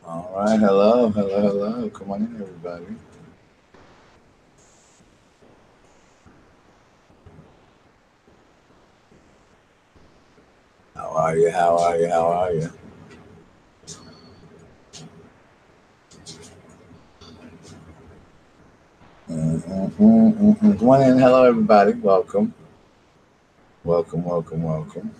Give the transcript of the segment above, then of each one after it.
All right, hello, hello, hello. Come on in, everybody. How are you? How are you? How are you? Come on in. Hello, everybody. Welcome. Welcome, welcome, welcome.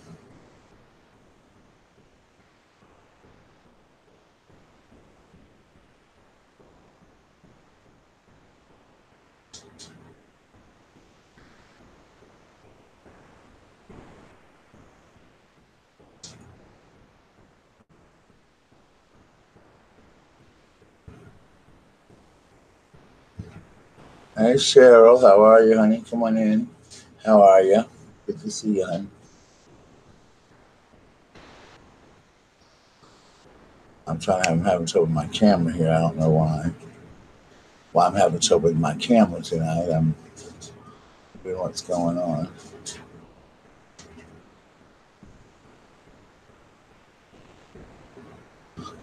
Hey, Cheryl. How are you, honey? Come on in. How are you? Good to see you, honey. I'm having trouble with my camera here. I don't know why. Why I'm having trouble with my camera tonight. I'm wondering what's going on.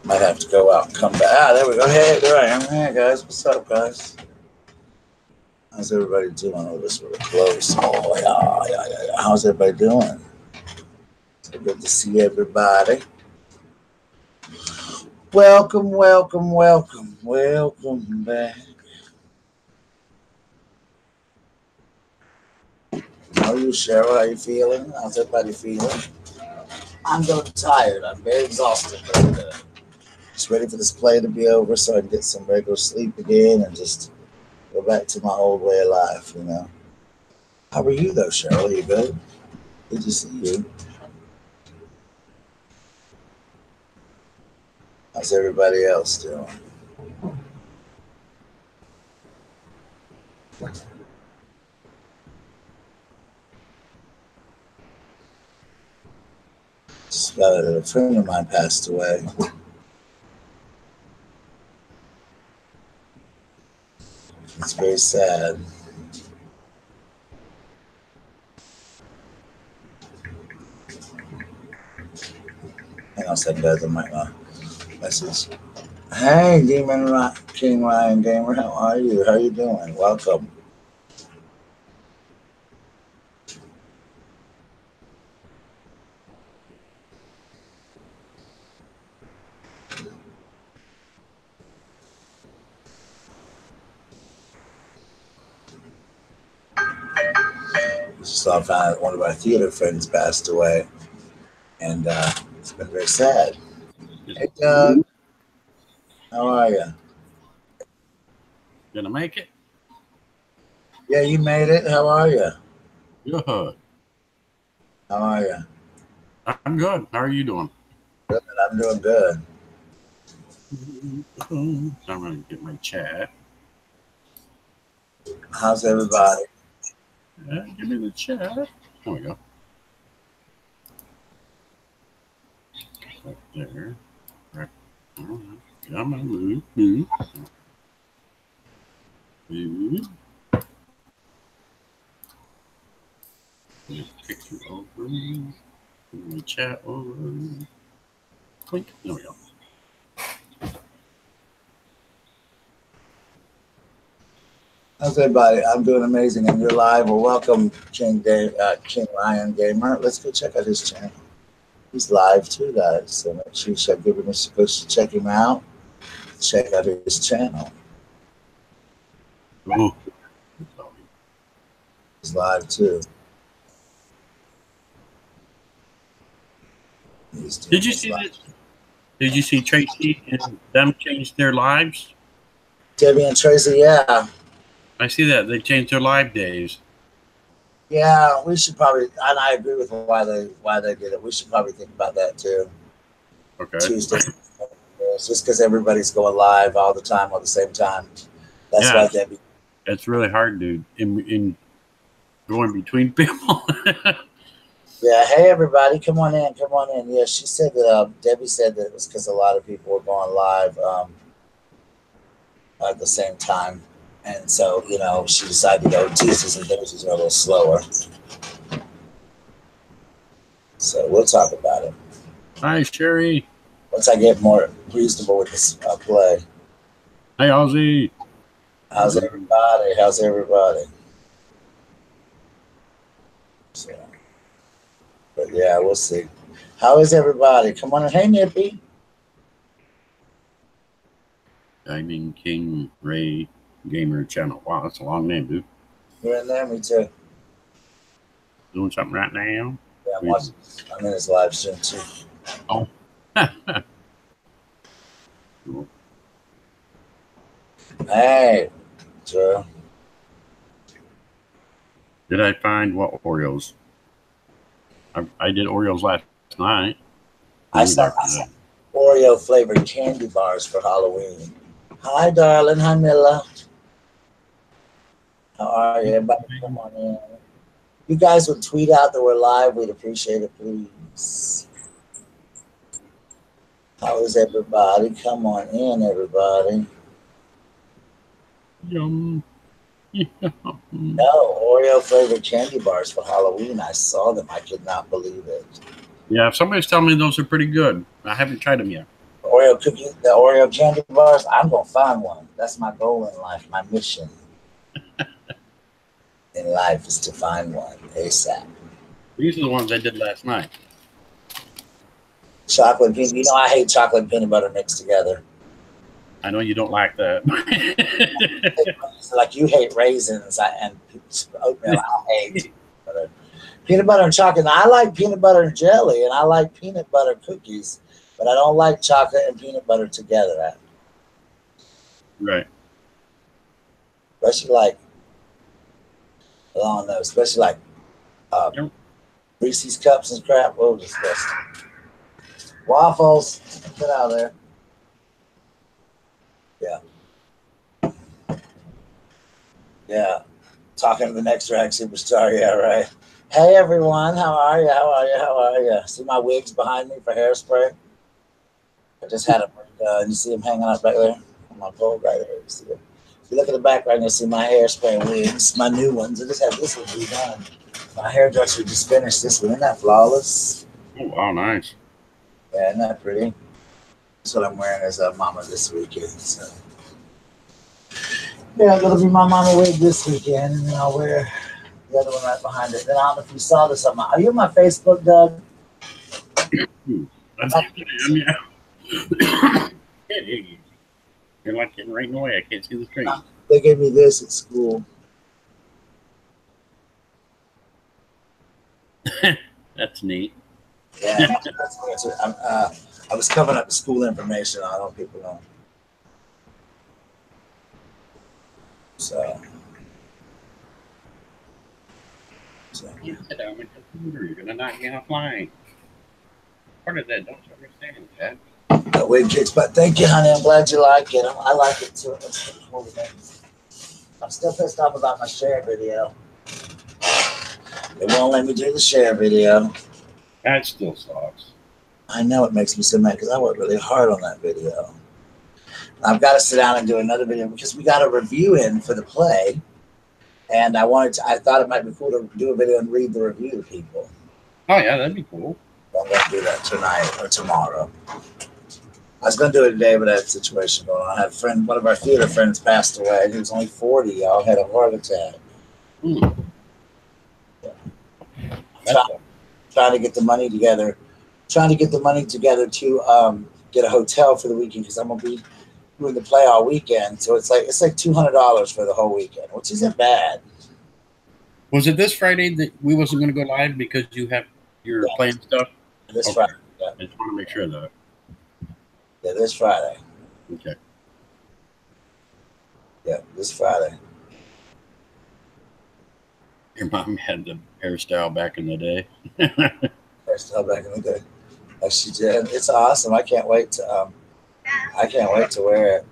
Might have to go out and come back. Ah, there we go. Hey, there I am. Hey, guys. What's up, guys? How's everybody doing? Oh, this really close. Oh, yeah. How's everybody doing? So good to see everybody. Welcome, welcome, welcome, welcome back. How are you, Cheryl? How you feeling? How's everybody feeling? I'm a little tired. I'm very exhausted, but just ready for this play to be over so I can get some regular sleep again and just go back to my old way of life, you know. How are you, though, Cheryl? Are you good? Good to see you. How's everybody else doing? Just a friend of mine passed away. It's very sad. Hang on a second, guys. I might not message. Hey, King Ryan Gamer, how are you? How you doing? Welcome. Just saw found out one of our theater friends passed away, and it's been very sad. Hey, Doug, how are you? Gonna make it? Yeah, you made it. How are you? Good. How are you? I'm good. How are you doing? Good. I'm doing good. I'm gonna get my chat. How's everybody? Give me the chat. There we go. Right there. Right. All right. Come on, move, move. Move. Pick you over. Give me chat over. Clink. There we go. How's everybody? I'm doing amazing, and you're live. Well, welcome, King Ryan Gamer. Let's go check out his channel. He's live too, guys. So make sure you go check him out. Check out his channel. Oh. He's live too. Did you see that? Did you see Tracy and them change their lives? Debbie and Tracy, yeah. I see that they changed their live days. Yeah, we should probably. And I agree with why they did it. We should probably think about that too. Okay. Tuesday, just because everybody's going live all the time at the same time. That's why Debbie. It's really hard, dude. In going between people. Yeah. Hey, everybody, come on in. Come on in. Yeah, she said that. Debbie said that it was because a lot of people were going live at the same time. And so, she decided to go Tuesdays and Thursdays are a little slower. So we'll talk about it. Hi, Sherry. Once I get more reasonable with this play. Hey, Ozzy. How's everybody? How's everybody? So, but yeah, we'll see. How is everybody? Come on in. Hey, Nippy. Diamond King Ray Gamer Channel. Wow, that's a long name, dude. You're in there, me too. Doing something right now? Yeah, I'm in his live stream too. Oh. Cool. Hey, Joe. Did I find what Oreos? I did Oreos last night. I saw Oreo flavored candy bars for Halloween. Hi, darling. Hi, Milla. How are you? Everybody, come on in. You guys would tweet out that we're live. We'd appreciate it, please. How is everybody? Come on in, everybody. Yum. No, Oreo flavored candy bars for Halloween. I saw them. I could not believe it. Yeah, somebody's telling me those are pretty good. I haven't tried them yet. Oreo cookie, the Oreo candy bars. I'm gonna find one. That's my goal in life. My mission in life is to find one ASAP. These are the ones I did last night. Chocolate peanut. You know I hate chocolate and peanut butter mixed together. I know you don't like that. Like you hate raisins and oatmeal. I hate peanut butter and chocolate. Now, I like peanut butter and jelly, and I like peanut butter cookies, but I don't like chocolate and peanut butter together. Right. Especially like, I don't know, especially like Reese's cups and crap. Oh, disgusting. Waffles, get out of there. Yeah. Yeah. Talking to the next drag superstar. Yeah, right. Hey, everyone. How are you? How are you? How are you? See my wigs behind me for hairspray? I just had them done. You see them hanging out back there on my pole right there. You see them? If you look at the background, you'll see my hairspray wigs, my new ones. I just had this one redone. My hairdresser just finished this one. Isn't that flawless? Oh, wow, nice. Yeah, isn't that pretty? That's what I'm wearing as a mama this weekend. So. Yeah, I'm going to be my mama wig this weekend, and then I'll wear the other one right behind it. Then I don't know if you saw this on my... Are you on my Facebook, Doug? Yeah. You're like getting right in the way. I can't see the screen. They gave me this at school. That's neat. Yeah, I was covering up the school information. I don't know people know. So You sit down with the computer. You're gonna knock me offline. Part of that, don't you understand, Chad? That wig kicks butt. Thank you, honey. I'm glad you like it. I like it too. I'm still pissed off about my share video. They won't let me do the share video. That still sucks. I know it makes me so mad because I worked really hard on that video. I've got to sit down and do another video because we got a review in for the play, and I thought it might be cool to do a video and read the review to people. Oh yeah, that'd be cool. I'm going to do that tonight or tomorrow. I was going to do it today, but I had a situation going on. I had a friend, one of our theater friends passed away. He was only 40, y'all, had a heart attack. Yeah. Trying to get the money together. To get a hotel for the weekend because I'm going to be doing the play all weekend. So it's like $200 for the whole weekend, which isn't bad. Was it this Friday that we wasn't going to go live because you have your playing stuff? This Friday. Yeah. I just want to make sure of that. Yeah, this Friday. Okay. Yeah, this Friday. Your mom had the hairstyle back in the day. Hairstyle back in the day. Like she did. It's awesome. I can't wait to wear it.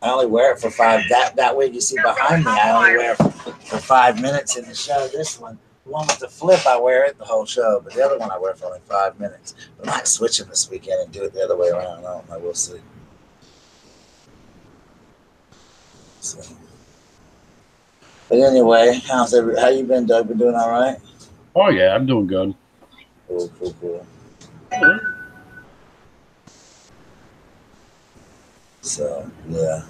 I only wear it for 5. That wig you see behind me, I only wear it for 5 minutes in the show. This one, the one with the flip, I wear it the whole show, but the other one I wear for only 5 minutes. I might switch them this weekend and do it the other way around. I don't know. We'll see. So. But anyway, how you been, Doug? Been doing all right? Oh yeah, I'm doing good. Cool. Yeah.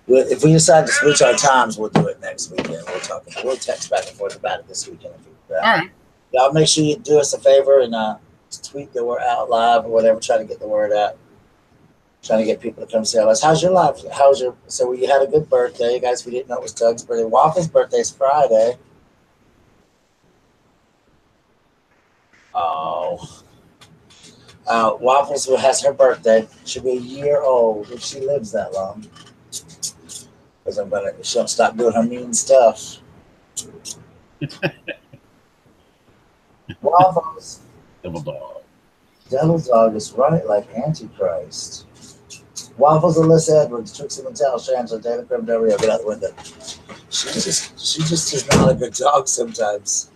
If we decide to switch our times, we'll do it next weekend. We'll text back and forth about it this weekend. All right. Y'all make sure you do us a favor and tweet that we're out live or whatever. Try to get the word out. Trying to get people to come see us. How's your life? So you had a good birthday, guys? If you didn't know, it was Doug's birthday. Waffle's birthday's Friday. Oh. Waffles has her birthday. She'll be a year old if she lives that long. Because she'll stop doing her mean stuff. Waffles. Devil dog. Devil dog is right like Antichrist. Waffles, Alyssa Edwards, Trixie Mattel, Shangela, Dana Prim, Del Rio, get out the window. She just is not a good dog sometimes.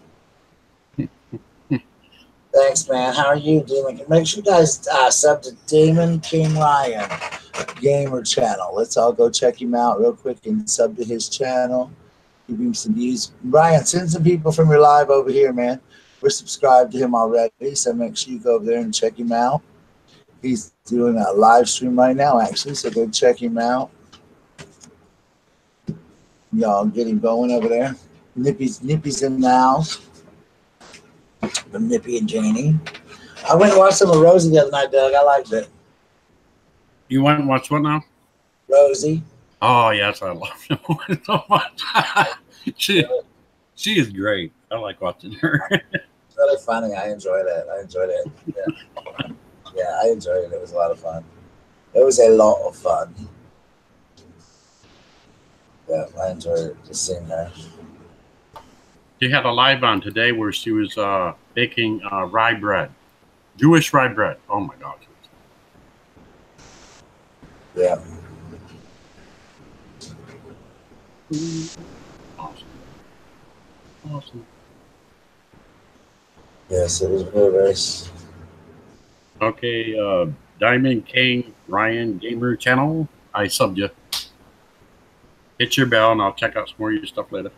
Thanks, man. How are you, Demon? Make sure you guys sub to Damon King Ryan Gamer channel. Let's all go check him out real quick and sub to his channel. Give him some views. Ryan, send some people from your live over here, man. We're subscribed to him already, so make sure you go over there and check him out. He's doing a live stream right now, actually, so go check him out. Y'all get him going over there. Nippy's in the house. From Nippy and Janie. I went and watched some of Rosie the other night, Doug. I liked it. You went and watched what now? Rosie. Oh, yes, I love her so much. She is great. I like watching her. It's really funny. I enjoyed it. Yeah. Yeah, I enjoyed it. It was a lot of fun. It was a lot of fun. Yeah, I enjoyed it. Just seeing her. She had a live on today where she was baking rye bread. Jewish rye bread. Oh, my gosh. Yeah. Awesome. Yes, it was very nice. Okay, Diamond King Ryan Gamer channel. I subbed you. Hit your bell and I'll check out some more of your stuff later.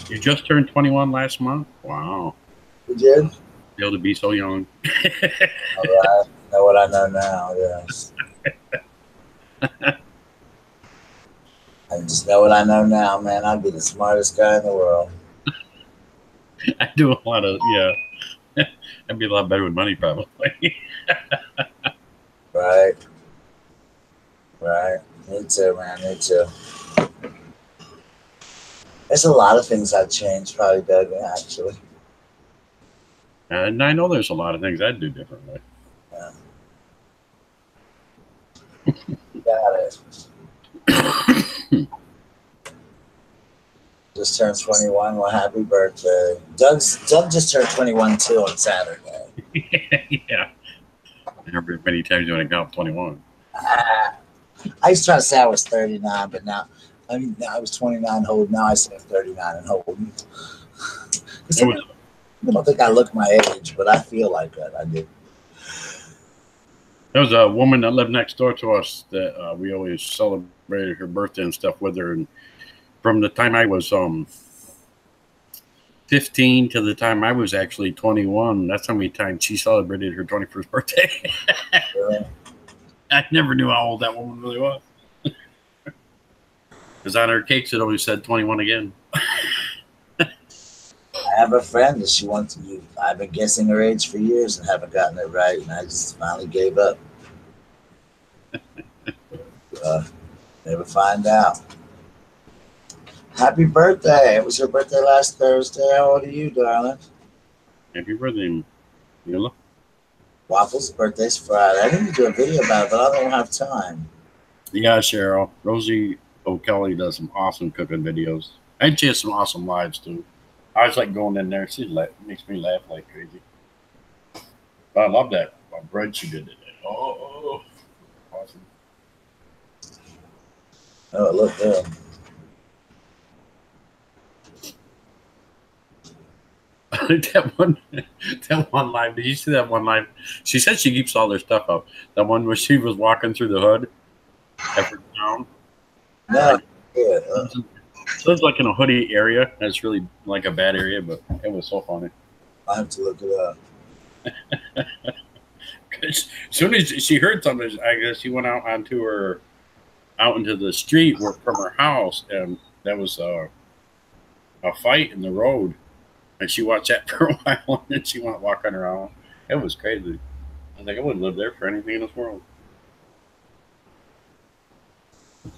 You just turned 21 last month? Wow. You did? Be able to be so young. All right. Know what I know now, yes. I just know what I know now, man. I'd be the smartest guy in the world. I do a lot of, yeah. I'd be a lot better with money, probably. Right. Me too, man. Me too. There's a lot of things I'd change, probably, Doug, actually. And I know there's a lot of things I'd do differently. Yeah. Got it. Just turned 21. Well, happy birthday. Doug just turned 21 too on Saturday. Yeah. I remember many times when I got 21. I used to try to say I was 39, but now I was 29 holding. Now I say I'm 39 and holding. I don't think I look my age, but I feel like that. I do. There was a woman that lived next door to us that we always celebrated her birthday and stuff with her. And from the time I was 15 to the time I was actually 21, that's how many times she celebrated her 21st birthday. Really? I never knew how old that woman really was. Because on her cakes, it always said 21 again. I have a friend that she wants to. I've been guessing her age for years and haven't gotten it right, and I just finally gave up. Never find out. Happy birthday! It was her birthday last Thursday. How old are you, darling? Happy birthday, Mila. Waffles' birthday's Friday. I need to do a video about it, but I don't have time. Yeah, Cheryl. Rosie O'Kelly does some awesome cooking videos. And she has some awesome lives, too. I was like going in there. She makes me laugh like crazy. But I love that bread she did today. Oh, awesome. Oh, it looked good. that one live. Did you see that one live? She said she keeps all their stuff up. That one where she was walking through the hood. Effort down. No. Yeah. lives like in a hoodie area. It's really like a bad area, but it was so funny. I have to look it up. As soon as she heard something, I guess she went out out into the street from her house, and there was a fight in the road, and she watched that for a while, and then she went walking around. It was crazy. I was like, I wouldn't live there for anything in this world.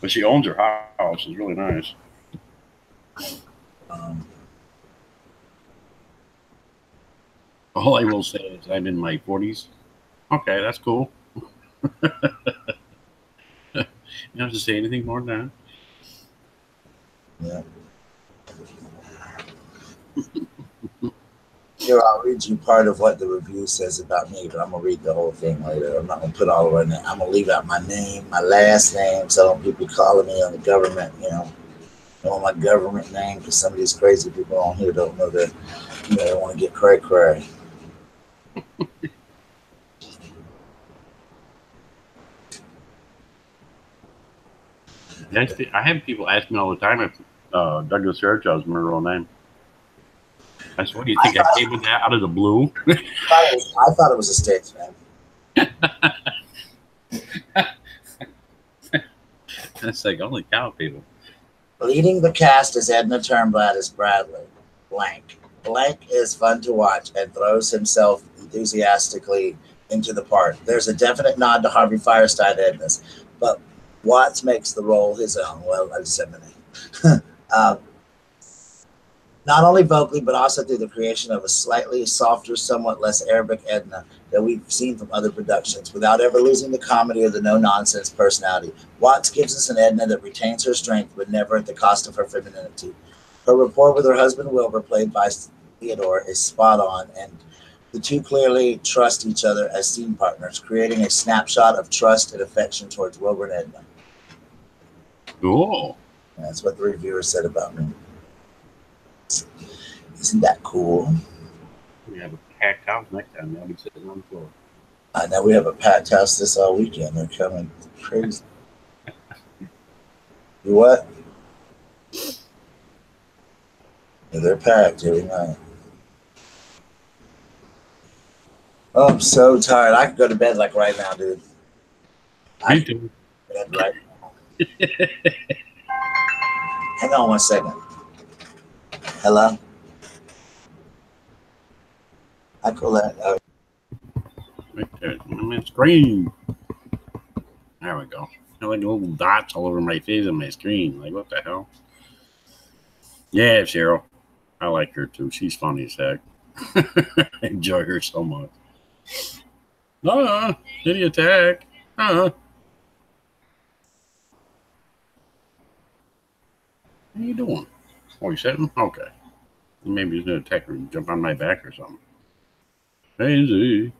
But she owns her house. It's really nice. All I will say is I'm in my 40s. Okay, that's cool. You don't have to say anything more than that. Yeah. Here, I'll read you part of what the review says about me, but I'm going to read the whole thing later. I'm not going to put all of it in. I'm going to leave out my name, my last name, so don't people calling me on the government, know my government name, because some of these crazy people on here don't know that, they want to get cray-cray. I have people ask me all the time if Douglas Fairchild is my real name. I said, what do you think? I came with that out of the blue? I thought it was a stage name. That's like, holy cow, people. Leading the cast is Edna Turnblad as Bradley. Blank. Blank is fun to watch and throws himself enthusiastically into the part. There's a definite nod to Harvey Firestein Edna's, but Watts makes the role his own. Well, I just said my name. Not only vocally, but also through the creation of a slightly softer, somewhat less Arabic Edna that we've seen from other productions, without ever losing the comedy or the no-nonsense personality. Watts gives us an Edna that retains her strength, but never at the cost of her femininity. Her rapport with her husband, Wilbur, played by Theodore, is spot on, and the two clearly trust each other as scene partners, creating a snapshot of trust and affection towards Wilbur and Edna. Cool. That's what the reviewer said about me. Isn't that cool? We have a packed house next time. They'll be sitting on the floor. I know we have a packed house this all weekend. They're coming crazy. You what? Yeah, they're packed every night. Oh, I'm so tired. I could go to bed like right now, dude. Me too. Bed right now. Hang on 1 second. Hello? I call that. Right there. My screen. There we go. I like little dots all over my face and my screen. Like, what the hell? Yeah, Cheryl. I like her too. She's funny as heck. I enjoy her so much. Any attack? What are you doing? Oh, you sitting? Okay. Maybe he's going to attack her and jump on my back or something. Crazy.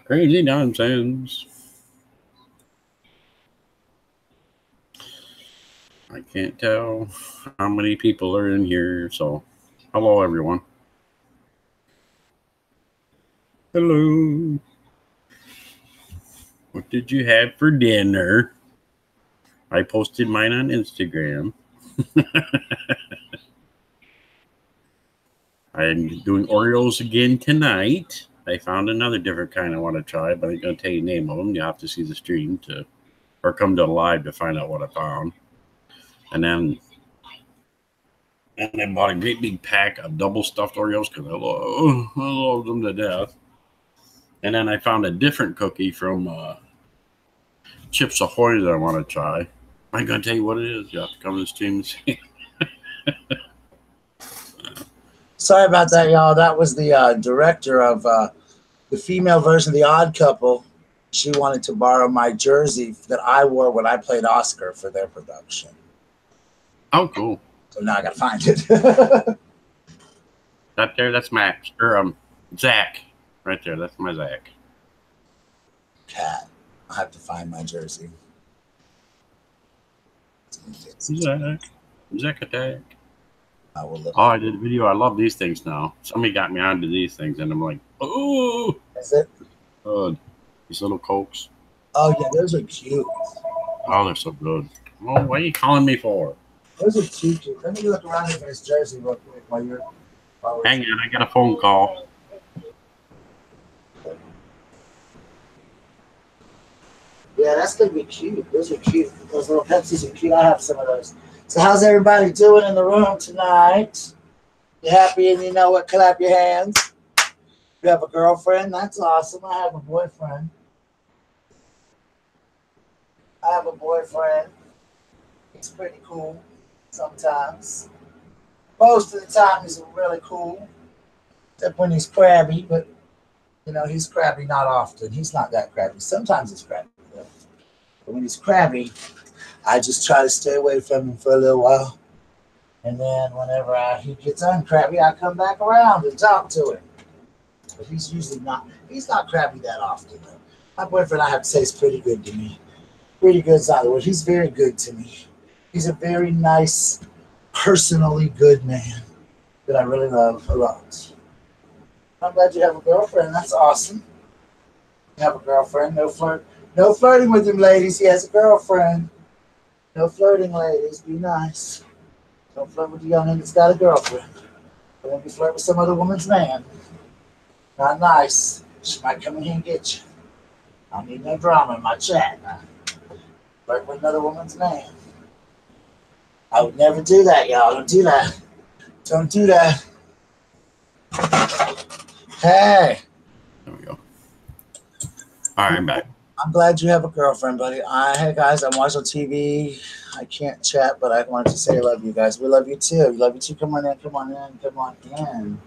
Crazy nonsense. I can't tell how many people are in here, so hello, everyone. Hello. What did you have for dinner? I posted mine on Instagram. I'm doing Oreos again tonight. I found another different kind I want to try, but I'm going to tell you the name of them. You have to see the stream or come to the live to find out what I found. And then I bought a great big pack of double stuffed Oreos because I love them to death. And then I found a different cookie from Chips Ahoy that I want to try. I'm going to tell you what it is. You have to come to the stream and see. Sorry about that, y'all. That was the director of the female version of The Odd Couple. She wanted to borrow my jersey that I wore when I played Oscar for their production. Oh, cool. So now I got to find it. That there, that's Max. Or Zach. Right there, that's my Zach. Cat. I have to find my jersey. Zach attack. I will look. Oh, I did a video. I love these things now. Somebody got me onto these things, and I'm like, oh. Is it? These little Cokes. Oh, yeah, those are cute. Oh, they're so good. Oh, what are you calling me for? Those are cute. Let me look around here for this jersey real quick while you're. Hang on, I got a phone call. Yeah, that's gonna be cute. Those are cute. Those little Pepsis are cute. I have some of those. So how's everybody doing in the room tonight? You happy and you know what? Clap your hands. You have a girlfriend? That's awesome. I have a boyfriend. He's pretty cool sometimes. Most of the time he's really cool. Except when he's crabby, but you know, he's crabby not often. He's not that crabby. Sometimes he's crabby. But when he's crabby, I just try to stay away from him for a little while. And then whenever he gets uncrabby, I come back around and talk to him. But he's not crabby that often. Though. My boyfriend, I have to say, is pretty good to me. Pretty good is not the word. He's very good to me. He's a very nice, personally good man that I really love a lot. I'm glad you have a girlfriend. That's awesome. You have a girlfriend. No flirting with him, ladies. He has a girlfriend. No flirting, ladies. Be nice. Don't flirt with the youngin' that's got a girlfriend. Don't be flirt with some other woman's man. Not nice. She might come in here and get you. I don't need no drama in my chat. Flirt with another woman's man. I would never do that, y'all. Don't do that. Don't do that. Hey. There we go. All right, I'm back. I'm glad you have a girlfriend, buddy. Hey, guys, I'm watching TV. I can't chat, but I wanted to say I love you guys. We love you, too. We love you, too. Come on in, come on in, come on in.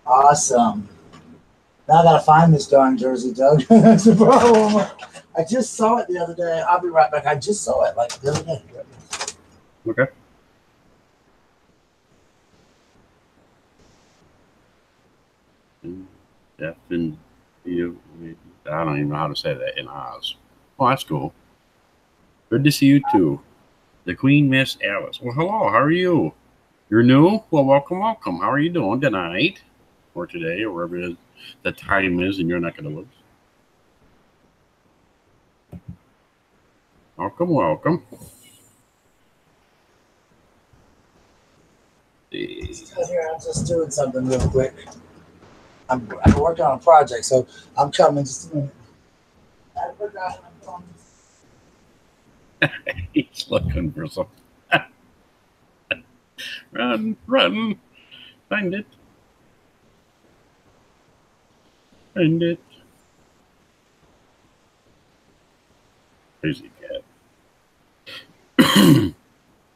Awesome. Now I got to find this darn jersey, Doug. That's the problem. I just saw it the other day. I'll be right back. I just saw it like the other day. Okay. Definitely. I don't even know how to say that in Oz. Oh, that's cool. Good to see you too. The Queen, Miss Alice. Well, hello. How are you? You're new? Well, welcome, welcome. How are you doing tonight? Or today, or wherever it is, the time is in your neck of the woods. Welcome, welcome. Here, I'm just doing something real quick. I'm working on a project, so I'm coming just a minute. I forgot my phone. He's looking for something. Run, run. Find it. Find it. Crazy cat.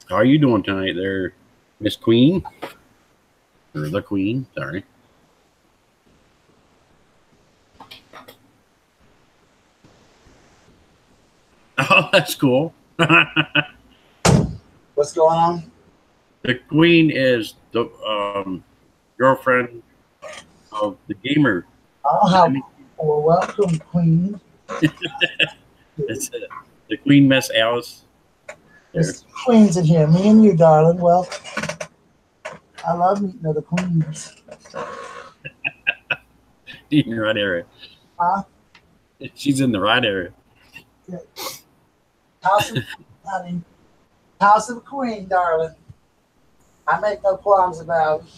How are you doing tonight there, Miss Queen? Or the Queen, sorry. Oh, that's cool. What's going on? The Queen is the girlfriend of the gamer. Oh, well, welcome, Queen. It's the Queen, Miss Alice. There's queens in here. Me and you, darling. Well, I love meeting other queens. In the right area. Huh? She's in the right area. House of, honey, House of a Queen, darling. I make no qualms about it.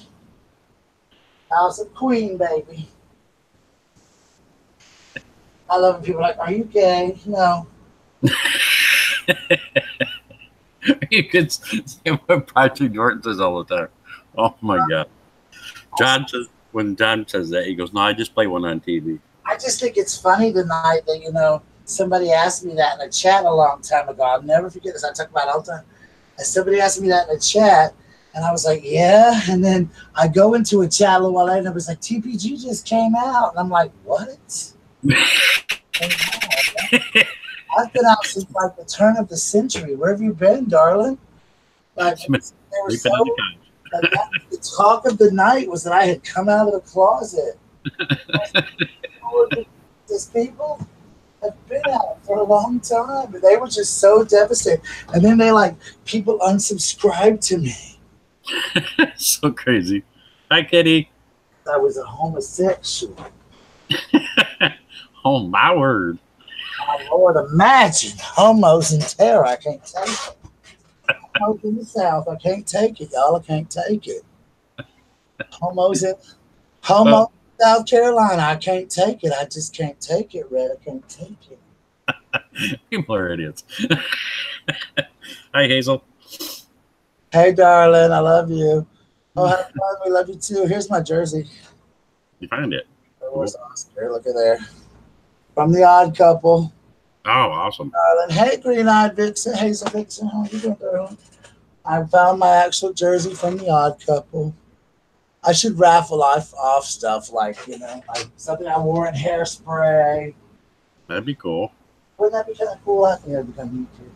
House of Queen, baby. I love when people are like, are you gay? No. You could say what Patrick Norton says all the time. Oh my God. John says, when John says that, he goes, no, I just play one on TV. I just think it's funny tonight that, you know, somebody asked me that in a chat a long time ago. I'll never forget this. I talk about it all the time. And somebody asked me that in a chat, and I was like, yeah. And then I go into a chat a little while later, and it was like, TPG just came out. And I'm like, what? I've been out since like the turn of the century. Where have you been, darling? Like, they were so, like, the talk of the night was that I had come out of the closet. These people have been out for a long time, but they were just so devastated. And then people unsubscribed to me. So crazy. Hi, Kitty. I was a homosexual. Oh, my word. My Lord, imagine homos in terror. I can't tell you. Homos in the South. I can't take it, y'all. I can't take it. Homos in Well, South Carolina. I can't take it. I just can't take it, Red. I can't take it. people are idiots. Hi, Hazel. Hey, darling. I love you. Oh, have fun. We love you too. Here's my jersey. You find it. Where's Oscar? Look at there. From The Odd Couple. Oh, awesome. Darling. Hey, Green-Eyed Vixen. Hazel Vixen. How you doing, darling? I found my actual jersey from The Odd Couple. I should raffle off stuff like, like something I wore in Hairspray. That'd be cool. Wouldn't that be kind of cool? I think that'd be kind of neat too.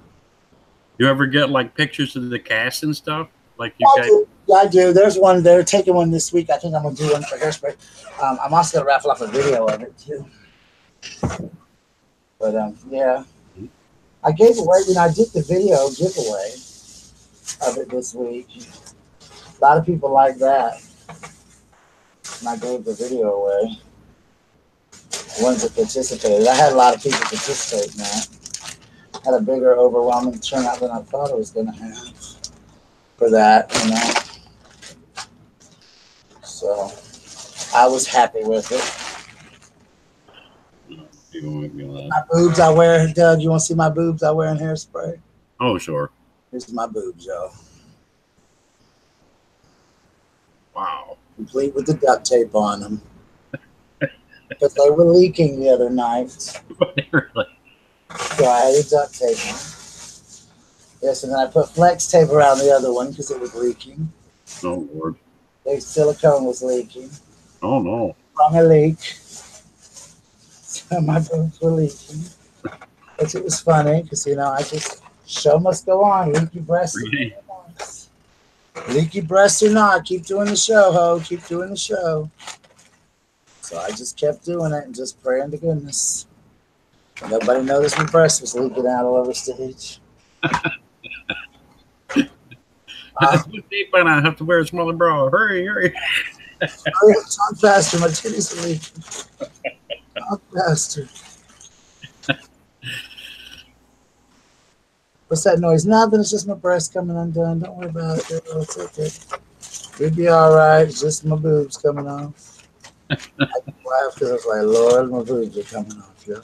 You ever get like pictures of the cast and stuff? Like you guys? Yeah, I do. There's one. They're taking one this week. I think I'm gonna do one for Hairspray. I'm also gonna raffle off a video of it too. But yeah, I gave away. I did the video giveaway of it this week. A lot of people like that, and I gave the video away. The ones that participated. I had a lot of people participate in that. Had a bigger, overwhelming turnout than I thought it was gonna have for that, So I was happy with it. My boobs I wear, Doug. You want to see my boobs I wear in Hairspray? Oh, sure. Here's my boobs, y'all. Wow. Complete with the duct tape on them. Because they were leaking the other night. Really? So I had the duct tape on. Yes, and then I put flex tape around the other one because it was leaking. Oh, Lord. The silicone was leaking. Oh, no. From a leak. So my boobs were leaking. But it was funny because, I just, show must go on. Leaky breasts. Leaky breasts or not, keep doing the show, ho. Keep doing the show. So I just kept doing it and just praying to goodness. Nobody noticed my breast was leaking out all over stage. Deep and I have to wear a smaller bra. Hurry. Hurry, talk faster. My titties are leaking. Talk faster. What's that noise? Nothing. It's just my breast coming undone. Don't worry about it, girl. It's okay. We'll be all right. It's just my boobs coming off. I laughed because I was like, Lord, my boobs are coming off, yo.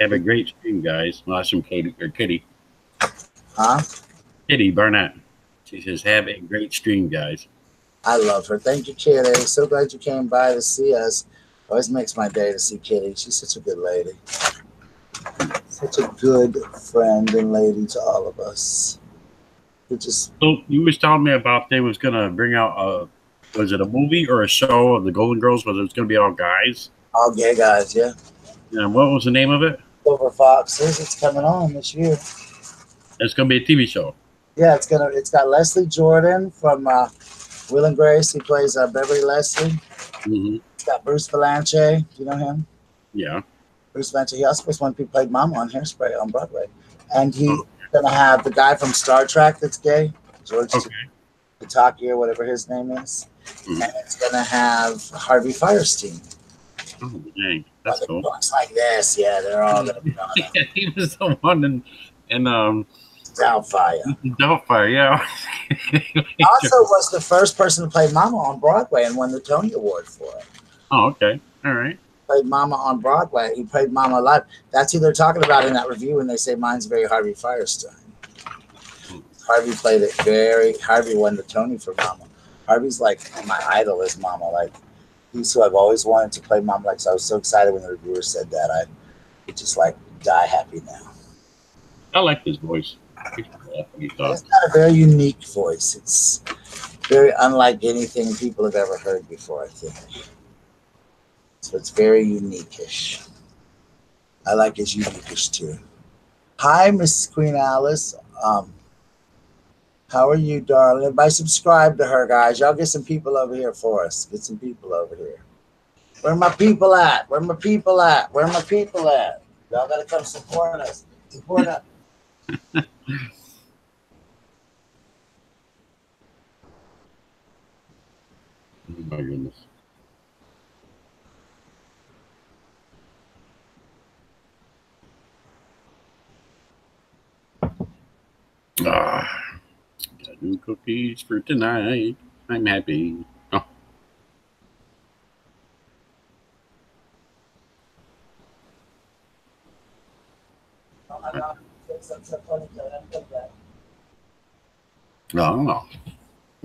Have a great stream, guys. Well, that's from Kitty. Huh? Kitty Barnett. She says, have a great stream, guys. I love her. Thank you, Kitty. So glad you came by to see us. Always makes my day to see Kitty. She's such a good lady. Such a good friend and lady to all of us. So you was telling me about they was gonna bring out was it a movie or a show of the Golden Girls? Was it gonna be all guys? All gay guys, yeah. And what was the name of it? Silver Foxes. It's coming on this year. It's gonna be a TV show. Yeah, it's got Leslie Jordan from Will and Grace. He plays Beverly Leslie. Mm-hmm. It's got Bruce Valanche. Do you know him? Yeah. Bruce Valanche. He also was one who played Mama on Hairspray on Broadway. And he's gonna have the guy from Star Trek that's gay, George Pataki or whatever his name is. Mm-hmm. And it's gonna have Harvey Fierstein. Oh dang, that's cool. Looks like this, yeah. They're all gonna be on it. Yeah, he was the one in Doubtfire. Doubtfire, yeah. He also was the first person to play Mama on Broadway and won the Tony Award for it. Oh, okay. All right. Played Mama on Broadway. He played Mama live. That's who they're talking about in that review when they say mine's very Harvey Fierstein. Harvey played it Harvey won the Tony for Mama. Harvey's like my idol is Mama. Like he's who I've always wanted to play Mama. Like so I was so excited when the reviewer said that. I would just like die happy now. I like his voice. It's got a very unique voice. It's very unlike anything people have ever heard before, I think. So it's very unique-ish. I like his unique-ish too. Hi, Mrs. Queen Alice. How are you, darling? Everybody subscribe to her, guys. Y'all get some people over here for us. Get some people over here. Where my people at? Where my people at? Where my people at? Y'all gotta come support us. Support us. Oh my goodness. got new cookies for tonight. I'm happy. Oh,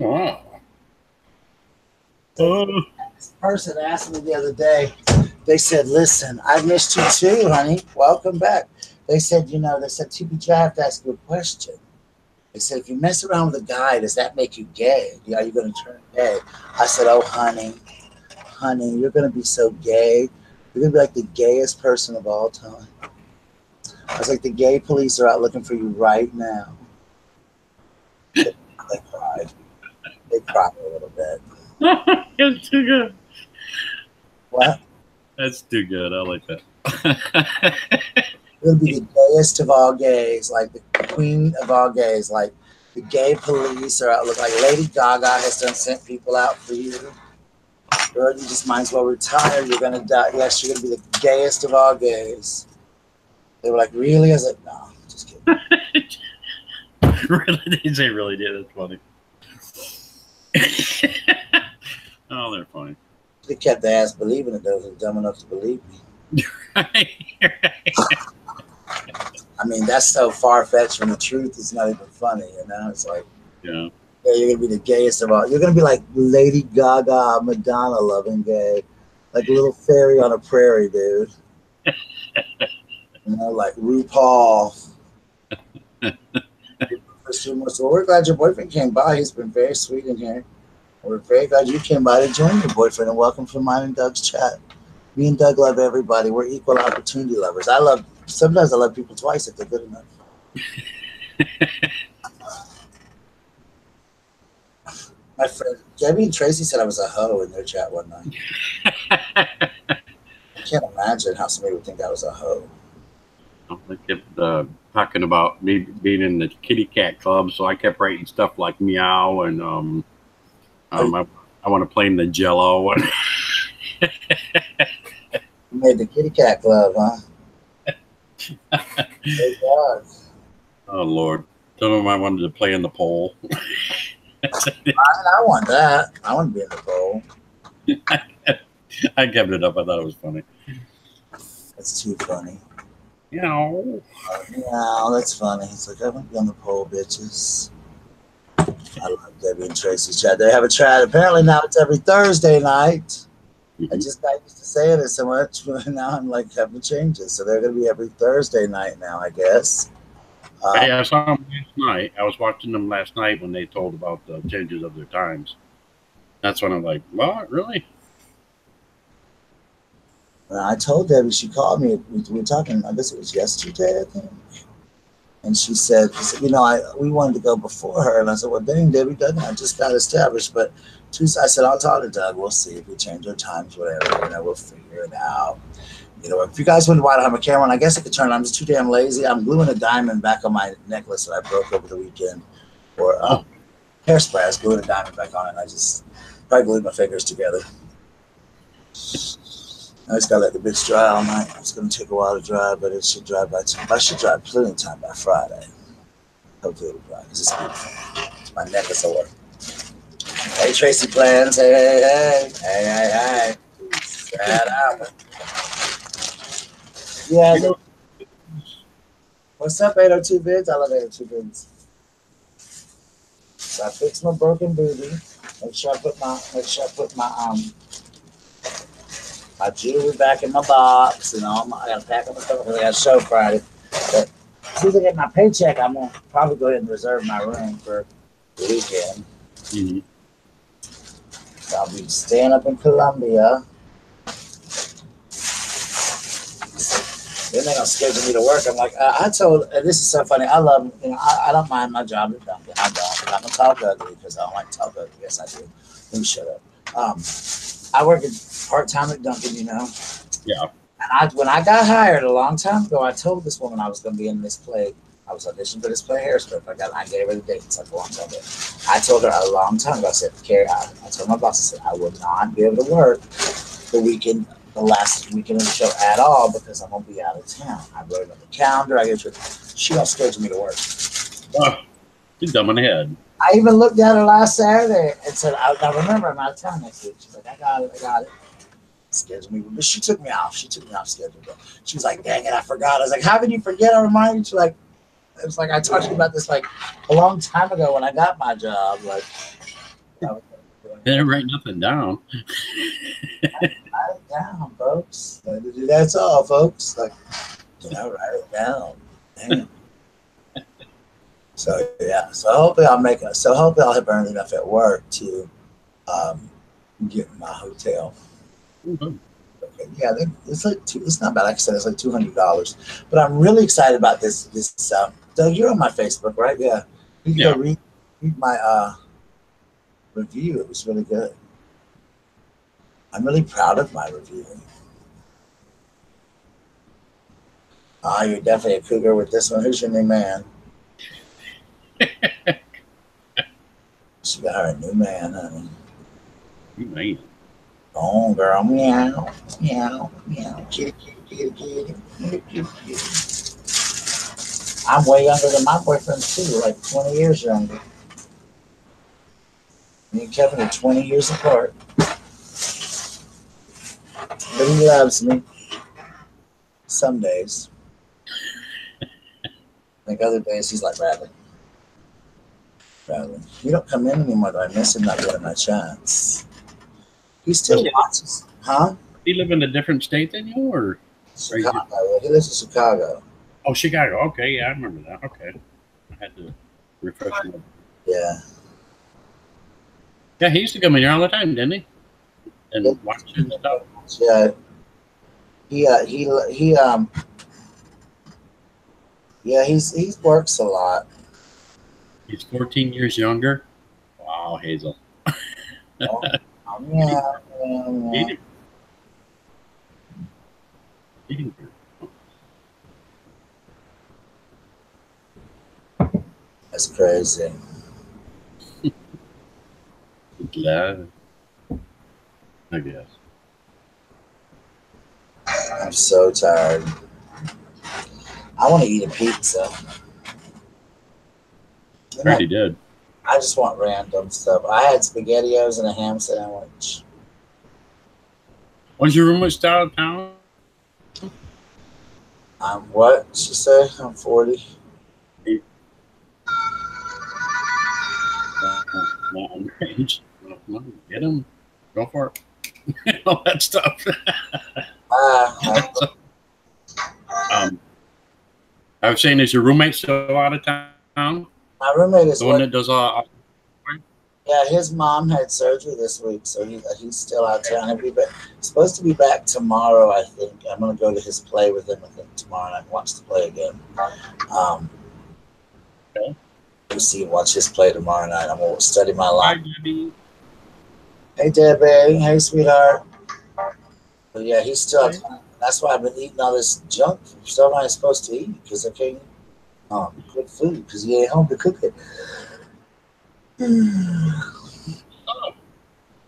oh, oh. This person asked me the other day, they said, listen, I missed you too, honey. Welcome back. They said, they said, TPG, I have to ask you a question. They said, if you mess around with a guy, does that make you gay? Are you going to turn gay? I said, oh, honey, you're going to be so gay. You're going to be like the gayest person of all time. I was like, the gay police are out looking for you right now. They cried. They cried a little bit. It's too good. What? That's too good. I like that. You're going to be the gayest of all gays, like the queen of all gays. Like the gay police are out. Look, like Lady Gaga has done sent people out for you. Girl, you just might as well retire. You're going to die. Yes, you're going to be the gayest of all gays. They were like, really? I was like, no, just kidding. Really? They really did. That's funny. Oh, they're funny. They kept their ass believing it. They were dumb enough to believe me. Right. I mean, that's so far-fetched from the truth. It's not even funny, It's like, yeah, you're going to be the gayest of all. You're going to be like Lady Gaga, Madonna loving gay. Like a little fairy on a prairie, dude. Like RuPaul. So we're glad your boyfriend came by. He's been very sweet in here. We're very glad you came by to join your boyfriend, and welcome to mine and Doug's chat. Me and Doug love everybody. We're equal opportunity lovers. Sometimes I love people twice if they're good enough. My friend Debbie and Tracy said I was a hoe in their chat one night. I can't imagine how somebody would think I was a hoe. I kept talking about me being in the kitty cat club, so I kept writing stuff like meow and I want to play in the Jello. You made the kitty cat club, huh? Oh Lord! Some of them I wanted to play in the pole. I want that. I want to be in the pole. I kept it up. I thought it was funny. That's too funny. Yeah, that's funny. It's like, I want to be on the pole, bitches. I love Debbie and Tracy's chat. They have a chat. Apparently now it's every Thursday night. I just got used to saying it so much, but now I'm like having to change it. So they're going to be every Thursday night now, I guess. Hey, I saw them last night. I was watching them last night when they told about the changes of their times. That's when I'm like, what? Really? I told Debbie, she called me. We were talking, I guess it was yesterday, I think. And she said, we wanted to go before her. And I said, well, dang, Debbie, I just got established. But Tuesday, I said, I'll talk to Doug. We'll see if we change our times, whatever. We'll figure it out. If you guys wouldn't want to have a camera, and I guess I could turn it on. I'm just too damn lazy. I'm gluing a diamond back on my necklace that I broke over the weekend. Or hairspray. I was gluing a diamond back on it, and I just probably glued my fingers together. I just got to let the bitch dry all night. It's going to take a while to dry, but it should dry by time. I should dry plenty of time by Friday. Hopefully it'll dry, because it's beautiful. It's my necklace will work. Hey, Tracy Plans. Hey. Sad album. Yeah. What's up, 802 Vids? I love 802 Vids. So I fixed my broken booty. Make sure I put my jewelry back in my box and all. I gotta pack up my stuff because I got a show Friday. But as soon as I get my paycheck, I'm gonna probably go ahead and reserve my room for the weekend. Mm-hmm. So I'll be staying up in Columbia. Then they're gonna schedule me to work. I'm like, I told. And this is so funny. I love. I don't mind my job at Dunkin'. I don't. I'm gonna talk ugly because I don't like to talk ugly. Yes, I do. Let me shut up. I work part-time at Dunkin', Yeah. And when I got hired a long time ago, I told this woman I was going to be in this play. I was auditioning for this play, Hairspray. I gave her the dates like a long time ago. I told her a long time ago, I said, Carrie, I told my boss, I said, I will not be able to work the last weekend of the show at all because I'm going to be out of town. I wrote it on the calendar. She don't schedule me to work. Oh, you're dumb in the head. I even looked at her last Saturday and said, I remember I'm out of town next week. She's like, I got it, I got it. Scheduled me, but she took me off. She took me off schedule. She was like, dang it, I forgot. I was like, how did you forget? I reminded you. She's like, it was like I talked to you about this like a long time ago when I got my job. Like, didn't write nothing down. Write it down, folks. That's all, folks. Like, write it down. Damn. So yeah, so hopefully I'll make it. So hopefully I'll have earned enough at work to get my hotel. Mm-hmm. Okay, yeah, it's like it's not bad. Like I said, it's like $200. But I'm really excited about this. Doug, you're on my Facebook, right? Yeah, you can go read my review. It was really good. I'm really proud of my review. You're definitely a cougar with this one. Who's your new man? She got her a new man, honey. New man. Oh, girl, meow, meow, meow. Kitty, kitty, kitty, kitty, kitty, kitty. I'm way younger than my boyfriend too, like 20 years younger. Me and Kevin are 20 years apart. But he loves me. Some days. Like other days, he's like, Bradley. You don't come in anymore, though. I miss him not getting my chance. He still watches. Huh? He live in a different state than you, or? Chicago. He lives in Chicago. Oh, Chicago. Okay, yeah, I remember that. Okay. I had to refresh my. Yeah. Yeah, he used to come in here all the time, didn't he? And watch and stuff. Yeah. He works a lot. He's 14 years younger. Wow, Hazel. Yeah. That's crazy. Glad. I guess. I'm so tired. I want to eat a pizza. I already did. I just want random stuff. I had SpaghettiOs and a ham sandwich. Was your roommate still out of town? I'm what? She say? I'm 40. Mountain range. Get him. Go for it. All that stuff. I was saying, is your roommate still out of town? My roommate is the one that does yeah, his mom had surgery this week, so he's still out of town. He'll be supposed to be back tomorrow, I think. I'm gonna go to his play with him, I think, tomorrow night. Watch the play again. Okay. Watch his play tomorrow night. I'm gonna study my life. Hi, Debbie. Hey, Debbie. Hey, sweetheart. But yeah, he's still out of town. That's why I've been eating all this junk stuff I ain't supposed to eat, because I can't cook food because he ain't home to cook it.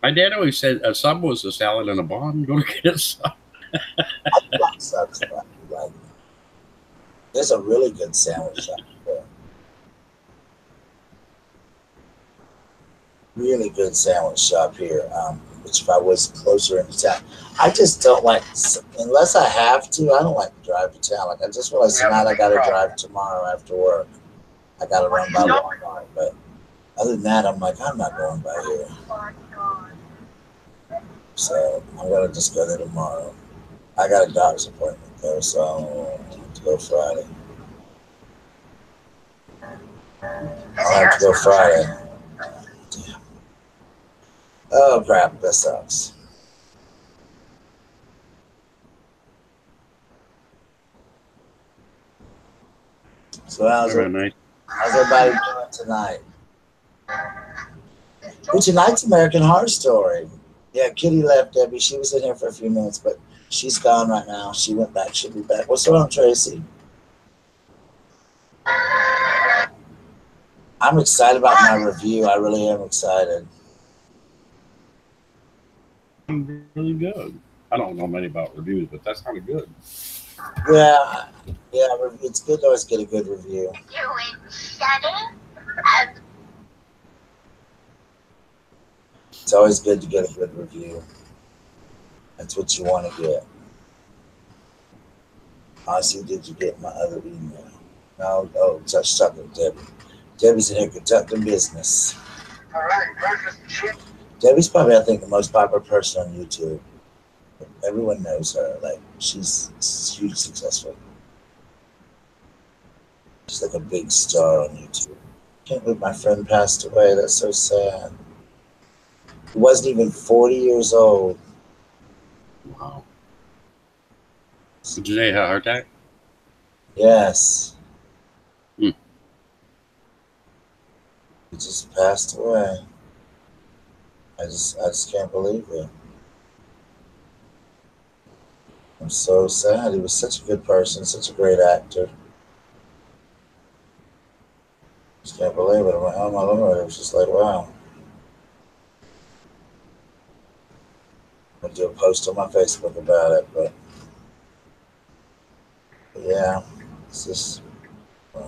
My dad always said a sub was a salad and a bun. Go to get a sub. There's a really good sandwich shop there. Really good sandwich shop here. Which if I was closer into town, I just don't like, unless I have to, I don't like to drive to town. Like I just realized tonight I got to drive tomorrow after work. I got to run by Walmart, but other than that, I'm like, I'm not going by here. So I'm gonna just go there tomorrow. I got a doctor's appointment though, so I'll have to go Friday. I'll have to go Friday. Damn. Oh crap, that sucks. So how's everybody doing tonight? Well, tonight's American Horror Story. Yeah, Kitty left, Debbie. She was in here for a few minutes, but she's gone right now. She went back. She'll be back. What's wrong, Tracy? I'm excited about my review. I really am excited. Really good. I don't know many about reviews, but that sounded good. Yeah, it's good to always get a good review. It's always good to get a good review. That's what you want to get. I see. Did you get my other email? No. Oh, touch talking to Debbie. Debbie's in here conducting business. All right, breakfast. Debbie's probably, I think, the most popular person on YouTube. Everyone knows her. Like, she's hugely successful. She's like a big star on YouTube. Can't believe my friend passed away. That's so sad. He wasn't even 40 years old. Wow. Did you say a heart attack? Yes. He just passed away. I just can't believe it. I'm so sad. He was such a good person, such a great actor. Just can't believe it. I'm like, oh my Lord. It was just like, wow. I'm going to do a post on my Facebook about it, but yeah, it's just, wow.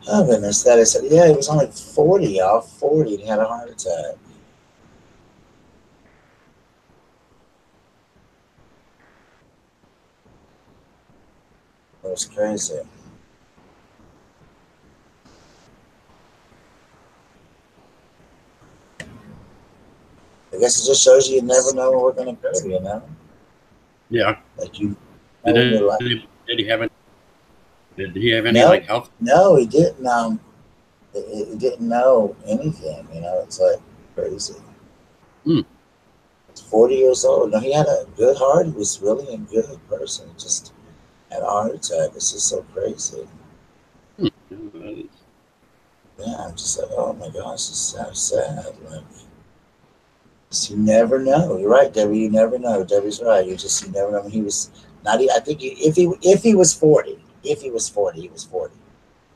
Oh goodness, that is, yeah, he was only 40, y'all, 40, and he had a heart attack. It was crazy. I guess it just shows you never know when we're going to go, you know? Yeah. Like you. Did he have any like health? No, he didn't. He didn't know anything. You know, it's like crazy. He's 40 years old. No, he had a good heart. He was really a good person. He just had a heart attack. It's just so crazy. Yeah, I'm just like, oh my gosh, it's so sad. Like, you never know. You're right, Debbie. You never know. Debbie's right. You never know. When he was not. I think if he was 40, he was 40.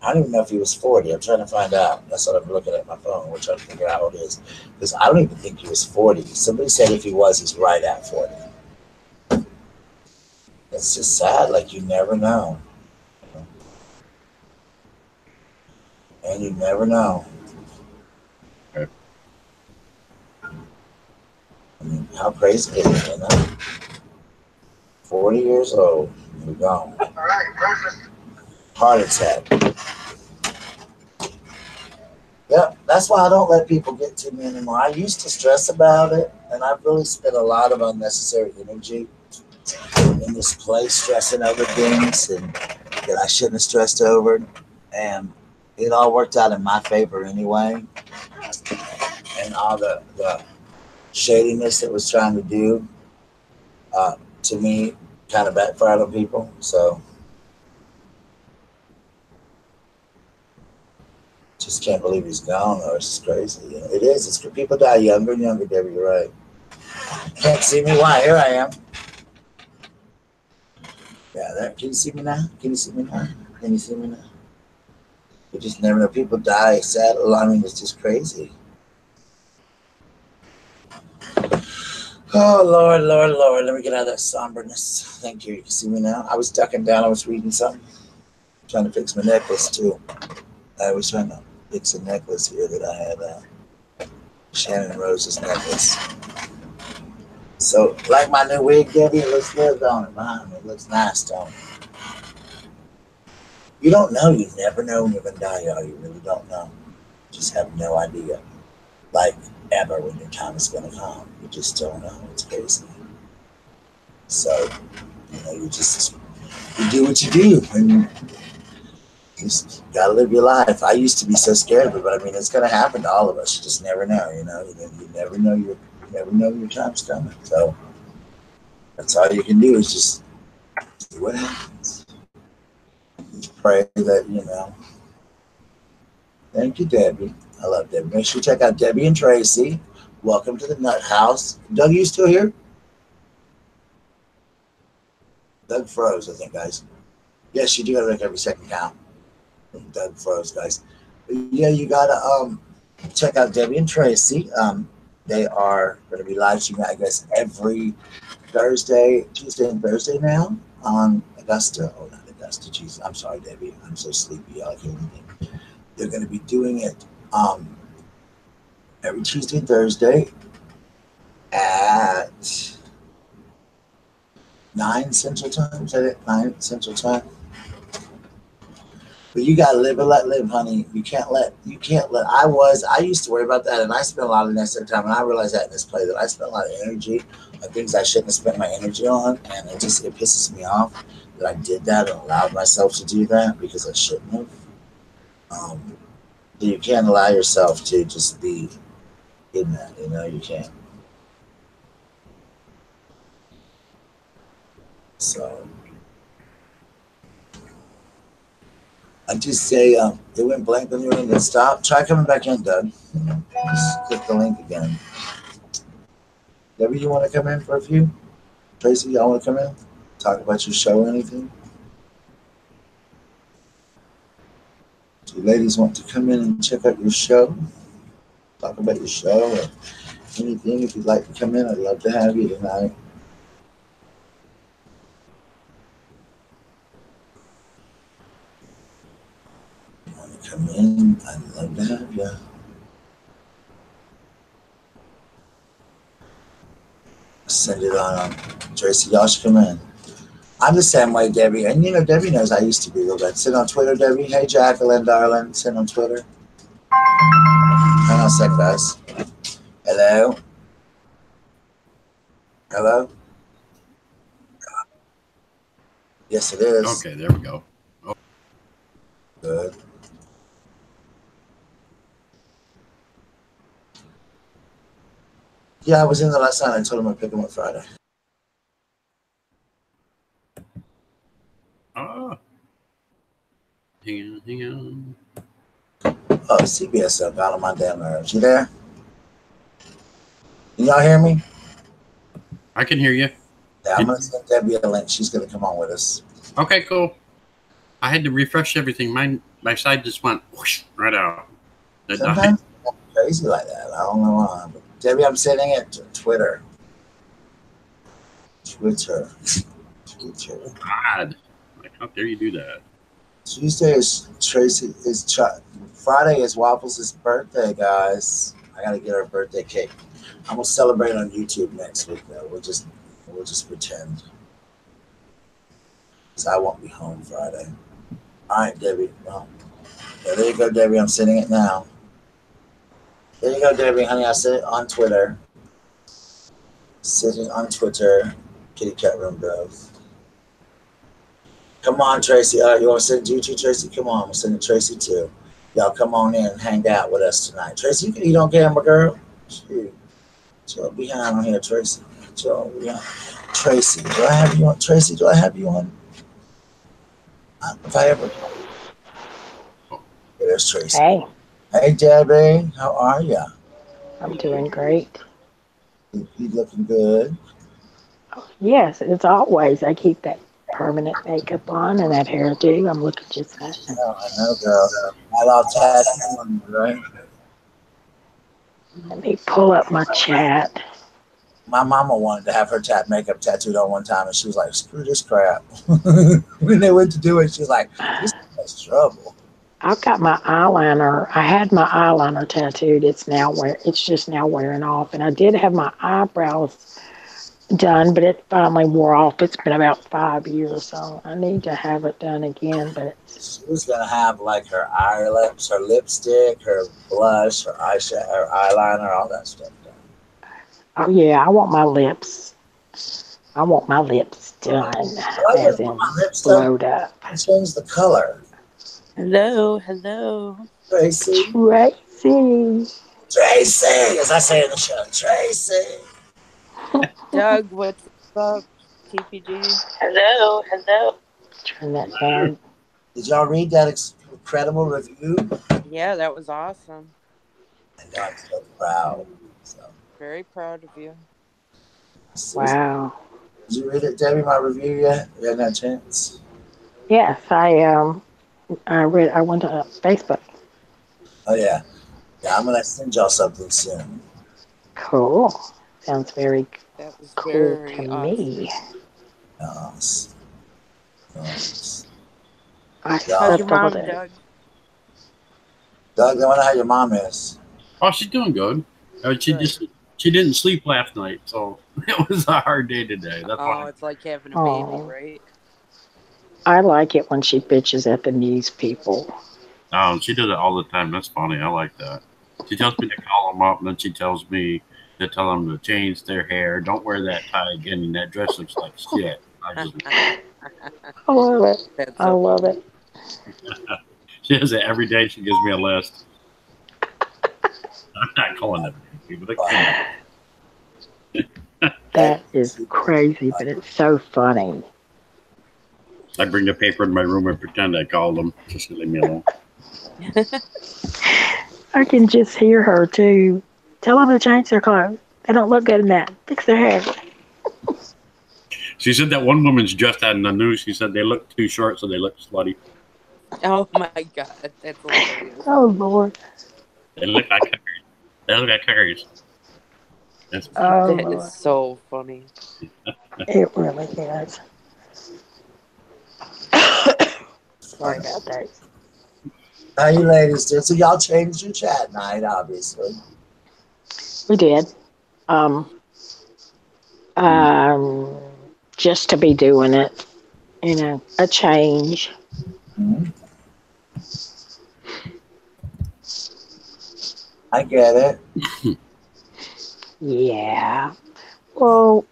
I don't even know if he was 40. I'm trying to find out. That's what I'm looking at my phone. We're trying to figure out how it is. Because I don't even think he was 40. Somebody said if he was, he's right at 40. It's just sad. Like, you never know. And you never know. I mean, how crazy is it, you know? 40 years old. You're gone. All right, perfect. Heart attack. Yep, that's why I don't let people get to me anymore. I used to stress about it, and I've really spent a lot of unnecessary energy in this place stressing over things and that I shouldn't have stressed over. And it all worked out in my favor anyway. And all the shadiness that was trying to do to me kind of backfired on people. So just can't believe he's gone, though. It's just crazy. You know, it is. It's people die younger and younger, Debbie. You're right. Can't see me? Why? Here I am. Yeah, there. Can you see me now? Can you see me now? Can you see me now? You just never know. People die. Sad. I mean, it's just crazy. Oh, Lord, Lord, Lord. Let me get out of that somberness. Thank you. You can see me now? I was ducking down. I was reading something. Trying to fix my necklace, too. I was trying to fix a necklace here that I had. Shannon Rose's necklace. So, like my new wig, Debbie, it looks good on it behind me. It looks nice, don't it? You don't know. You never know when you're going to die, y'all. You really don't know. Just have no idea. Like, ever when your time is going to come. You just don't know. It's crazy. So, you know, you do what you do. And you just got to live your life. I used to be so scared of it, but I mean, it's going to happen to all of us. You just never know, you know. You never know your time's coming. So, that's all you can do is just see what happens. Pray that, you know. Thank you, Debbie. I love Debbie. Make sure you check out Debbie and Tracy. Welcome to the Nut House. Doug, you still here? Doug froze, I think, guys. Yes, you do have to make every second count. Doug froze, guys. But yeah, you gotta check out Debbie and Tracy. They are going to be live streaming, I guess, every Tuesday and Thursday now on Augusta. Oh, not TPG'S. I'm sorry, Debbie. I'm so sleepy. Y'all can't anything. They're going to be doing it every Tuesday and Thursday at 9 Central Time. Is that it? 9 Central Time. But you gotta live and let live, honey. I used to worry about that, and I spent a lot of necessary time, and I realized that in this play that I spent a lot of energy on things I shouldn't have spent my energy on, and it pisses me off that I did that and allowed myself to do that because I shouldn't have. You can't allow yourself to just be in that, you can't. So I just say it went blank on you and then stop. Try coming back in, Doug. Just click the link again. Debbie, you want to come in for a few? Tracy, y'all want to come in? Talk about your show or anything? Do you ladies want to come in and check out your show? Talk about your show or anything. If you'd like to come in, I'd love to have you tonight. You want to come in? I'd love to have you. Send it on. Tracy, y'all should come in. I'm the same way, Debbie. And Debbie knows I used to be real bad. Sit on Twitter, Debbie. Hey, Jacqueline, darling. Sit on Twitter. Hang on a second, guys. Hello? Hello? Yes, it is. Okay, there we go. Oh. Good. Yeah, I was in there last night. I told him I'd pick him up Friday. Hang on. Oh, CBS up out of my damn nerves. You there? Can y'all hear me? I can hear you. Yeah, I'm going to send Debbie a link. She's going to come on with us. Okay, cool. I had to refresh everything. My side just went whoosh, right out. Sometimes it's crazy like that. I don't know why. But Debbie, I'm sending it to Twitter. God. Like, how dare you do that? Tuesday is Friday is Waffles' birthday, guys. I gotta get her birthday cake. I'm gonna celebrate on YouTube next week though. We'll just pretend. Cause I won't be home Friday. Alright, Debbie. Well, yeah, there you go, Debbie. I'm sending it now. There you go, Debbie, honey. I sent it on Twitter. Sitting on Twitter. Kitty Cat Room Bros. Come on, Tracy. You want to send it to Tracy? Come on. We'll send it to Tracy, too. Y'all come on in and hang out with us tonight. Tracy, you can eat on camera, girl. Shoot. Chill behind on here, Tracy. Chill behind. Tracy, do I have you on? Tracy, do I have you on? If I ever... There's Tracy. Hey. Hey, Debbie. How are you? I'm doing great. You looking good? Yes, as always. I keep that permanent makeup on and that hairdo. I'm looking just fine. Oh, I know, girl. I love tattooing, right? Let me pull up my chat. My mama wanted to have her makeup tattooed on one time, and she was like, "Screw this crap." When they went to do it, she was like, "This is trouble." I've got my eyeliner. I had my eyeliner tattooed. It's just now wearing off, and I did have my eyebrows done, but it finally wore off. It's been about 5 years, so I need to have it done again. But she was gonna have like her eye lips, her lipstick, her blush, her eyeshadow, her eyeliner, all that stuff done. Oh yeah, I want my lips. I want my lips done, as in blowed up. I changed the color. Hello. Tracy. As I say in the show, Tracy. Doug, what's up? TPG. Hello. Turn that down. Did y'all read that incredible review? Yeah, that was awesome. And I'm so proud. Very proud of you. Wow. Did you read it, Debbie, my review yet? You hadn't had a chance? Yes, I went to Facebook. Oh, yeah. Yeah, I'm going to send y'all something soon. Cool. Sounds very That was cool very to awesome. me. Nice. I Doug, How's your slept all mom, day. Doug? Doug, I wonder how your mom is. Oh, she's doing good. Good. She didn't sleep last night, so it was a hard day today. That's Oh, why. it's like having a baby, Oh, right? I like it when she bitches at the news people. She does it all the time. That's funny. I like that. She tells me to call them up, and then she tells me to tell them to change their hair. Don't wear that tie again, and that dress looks like shit. I just I love it. That's I so love funny. it. she does it every day. She gives me a list. I'm not calling them people. They can't. That is crazy, but it's so funny. I bring the paper in my room and pretend I called them just to leave me alone. I can just hear her too. Tell them to change their clothes. They don't look good in that. Fix their hair. She said that one woman's just had in the news. She said they look too short, so they look slutty. Oh my God, that's hilarious. Oh Lord. They look like hookers. They look like hookers. That's Oh That is Lord. so funny. It really is. Sorry about that. How you ladies doing? So y'all changed your chat night, obviously. We did. Um, um, just to be doing it, a change. Hmm. I get it. Yeah. Well,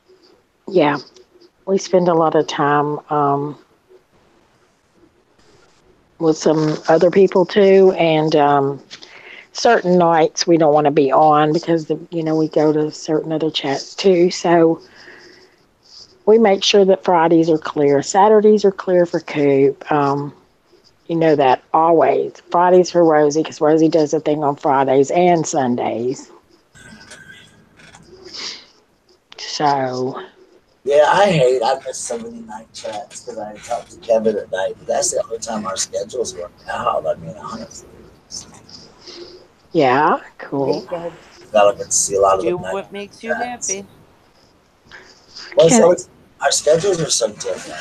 yeah. We spend a lot of time with some other people too, and certain nights we don't want to be on because we go to certain other chats too. So we make sure that Fridays are clear. Saturdays are clear for Coop. You know that always. Fridays for Rosie because Rosie does a thing on Fridays and Sundays. So Yeah, I miss so many night chats because I talked to Kevin at night. But that's the only time our schedules work out. I mean, honestly. yeah, Hey, cool. Doug, Gotta get to see a lot of do the night what makes you chats. happy. Well, Can so our schedules are so different,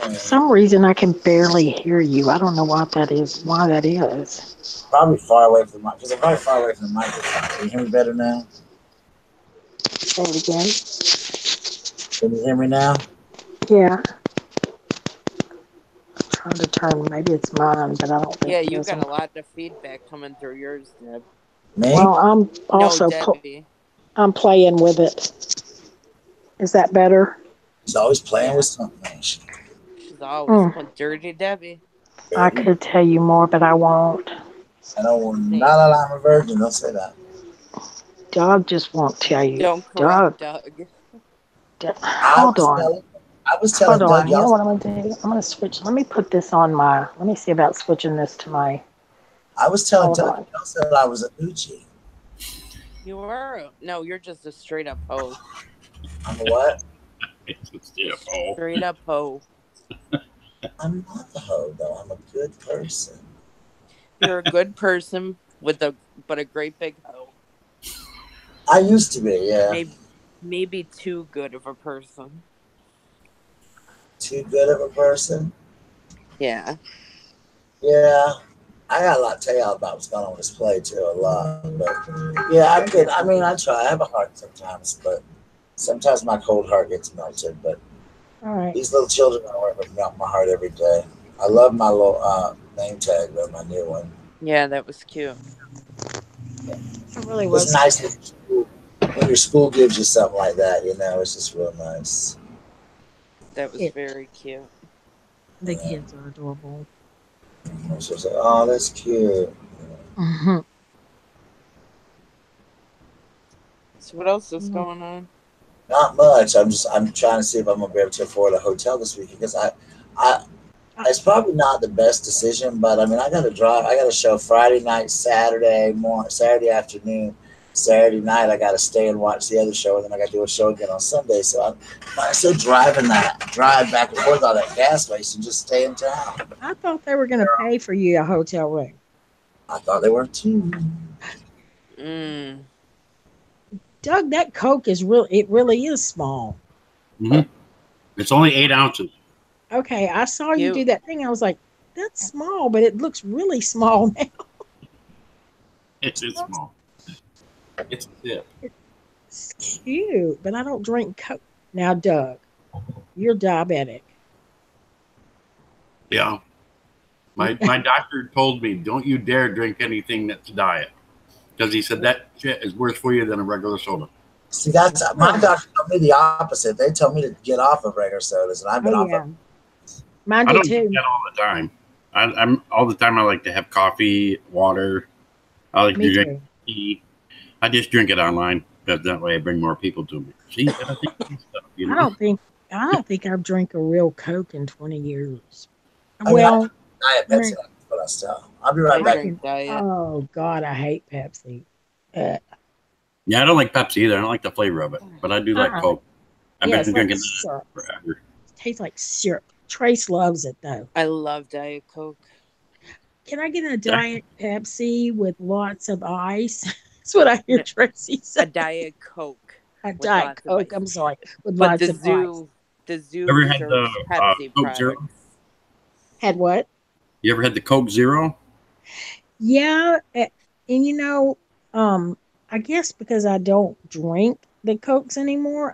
For some reason I can barely hear you. I don't know what that is. Why that is. Probably far away from the mic because I'm probably far away from the microphone. Can you hear me better now? Say it again. Can you hear me now? Yeah. Trying to turn. Maybe it's mine, but I don't think Yeah, it you is. got a lot of feedback coming through yours, Deb. Me? Well, I'm No, also Debbie. I'm playing with it. Is that better? He's always playing with Yeah, something. she's always Mm, playing Dirty Debbie. I Baby. could tell you more, but I won't. I don't. Hey, Not that I'm a virgin. Don't say that. Doug just won't tell you. don't correct Doug, Doug. I hold was on. telling. I was Hold telling on. Doug You know y'all. what I'm going to do? I'm going to switch. Let me put this on my. Let me see about switching this to my. I was telling Hold Doug on. y'all said I was a Gucci. You were no, you're just a straight up hoe. I'm a what? it's a CFO. Straight up hoe. I'm not the hoe though. I'm a good person. You're a good person with a great big hoe. I used to be, yeah. Maybe too good of a person. Too good of a person. Yeah. Yeah. I got a lot to tell y'all about what's going on with this play too, a lot. But yeah, I'm good. I mean, I try. I have a heart sometimes, but sometimes my cold heart gets melted. But All right. these little children are what melt my heart every day. I love my little name tag though, my new one. Yeah, that was cute. It really It's was nice cute. when your school gives you something like that. It's just real nice. That was It, very cute. the Yeah. kids are adorable. It's just like, oh, that's cute. Hmm. So what else is going on? Not much. I'm trying to see if I'm gonna be able to afford a hotel this week because I it's probably not the best decision, but I mean I got to drive. I got a show Friday night, Saturday morning, Saturday afternoon, Saturday night. I got to stay and watch the other show, and then I got to do a show again on Sunday. So I'm still driving that drive back and forth all that gas waste and just stay in town. I thought they were going to pay for you a hotel room. I thought they were too. Mm. Doug, that Coke is real. It really is small. Mm-hmm. It's only 8 ounces. Okay, I saw you do Cute. that thing. I was like, that's small, but it looks really small now. It's small. It's a sip. It's cute, but I don't drink Coke. Now, Doug, you're diabetic. Yeah. My doctor told me, don't you dare drink anything that's diet. Because he said that shit is worse for you than a regular soda. See, that's my doctor told me the opposite. They told me to get off of regular sodas, and I've been off of. Mine I did don't too. do that all the time. I'm all the time. I like to have coffee, water. I like Me to drink too. tea. I just drink it online because that way I bring more people to me. See, I think stuff, you know. I don't think I've drank a real Coke in 20 years. I mean, Well, Diet I mean, Pepsi, but I still. I'll be right I back. drink diet. oh God, I hate Pepsi. Yeah, I don't like Pepsi either. I don't like the flavor of it, but I do like Coke. I've Yeah, been it's like drinking syrup. that forever. It tastes like syrup. Trace loves it though. I love Diet Coke. Can I get a Diet Pepsi with lots of ice? That's what I hear No, Tracy say. A Diet Coke. A with Diet lots of Coke, ice. I'm sorry, with But lots of ice. the zoo Ever had deserves the Pepsi Coke Zero? products. Had what? You ever had the Coke Zero? Yeah, and you know, I guess because I don't drink the Cokes anymore,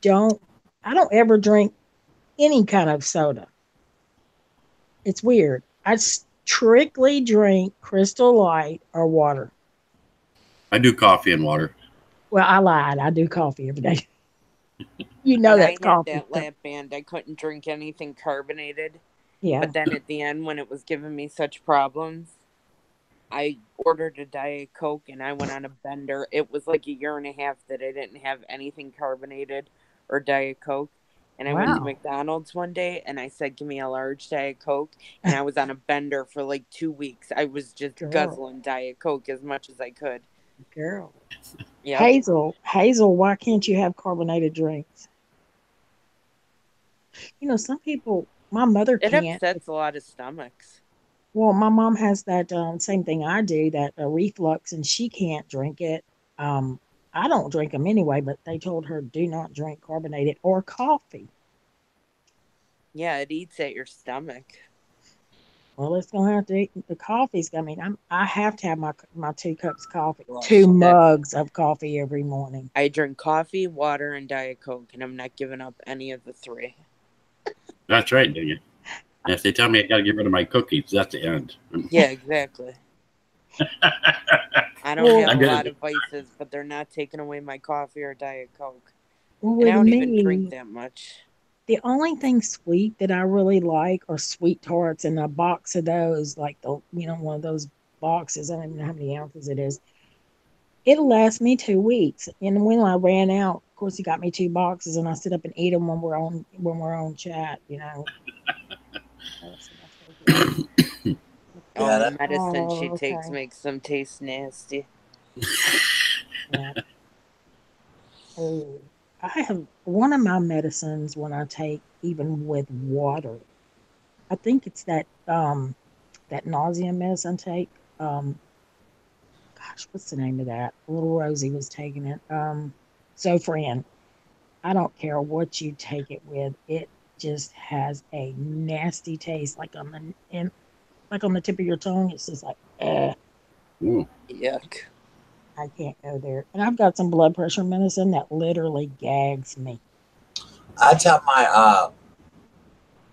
don't. I don't ever drink any kind of soda. It's weird. I strictly drink Crystal Light or water. I do coffee and water. Well, I lied. I do coffee every day. You know When that's I had coffee. that lap band, I couldn't drink anything carbonated. Yeah. But then at the end, when it was giving me such problems, I ordered a Diet Coke and I went on a bender. It was like a year and a half that I didn't have anything carbonated or Diet Coke. And I went to Wow. McDonald's one day and I said, give me a large Diet Coke. And I was on a bender for like 2 weeks. I was just Girl. guzzling Diet Coke as much as I could. Girl. Yep. Hazel, why can't you have carbonated drinks? You know, some people, my mother It can't. upsets a lot of stomachs. Well, my mom has that same thing I do, that reflux, and she can't drink it. I don't drink them anyway, but they told her do not drink carbonated or coffee. Yeah, it eats at your stomach. Well, it's gonna have to eat the coffee's. I mean, I have to have my 2 cups of coffee, Well, 2 mugs of coffee every morning. I drink coffee, water, and Diet Coke, and I'm not giving up any of the 3. That's right, do you? And if they tell me I got to get rid of my cookies, that's the end. Yeah, exactly. I don't have a lot of vices, but they're not taking away my coffee or Diet Coke. Well, and I don't even drink that much. The only thing sweet that I really like are sweet tarts, and a box of those, like one of those boxes. I don't even know how many ounces it is. It'll last me 2 weeks, and when I ran out, of course, he got me 2 boxes, and I sit up and eat them when we're on chat. You know. The medicine she takes makes them taste nasty. Yeah. Oh, I have one of my medicines when I take, even with water. I think it's that nausea medicine I take. Gosh, what's the name of that? Little Rosie was taking it. Zofran. I don't care what you take it with. It just has a nasty taste, like on the tip of your tongue. It's just like, yuck. I can't go there. And I've got some blood pressure medicine that literally gags me. I tell my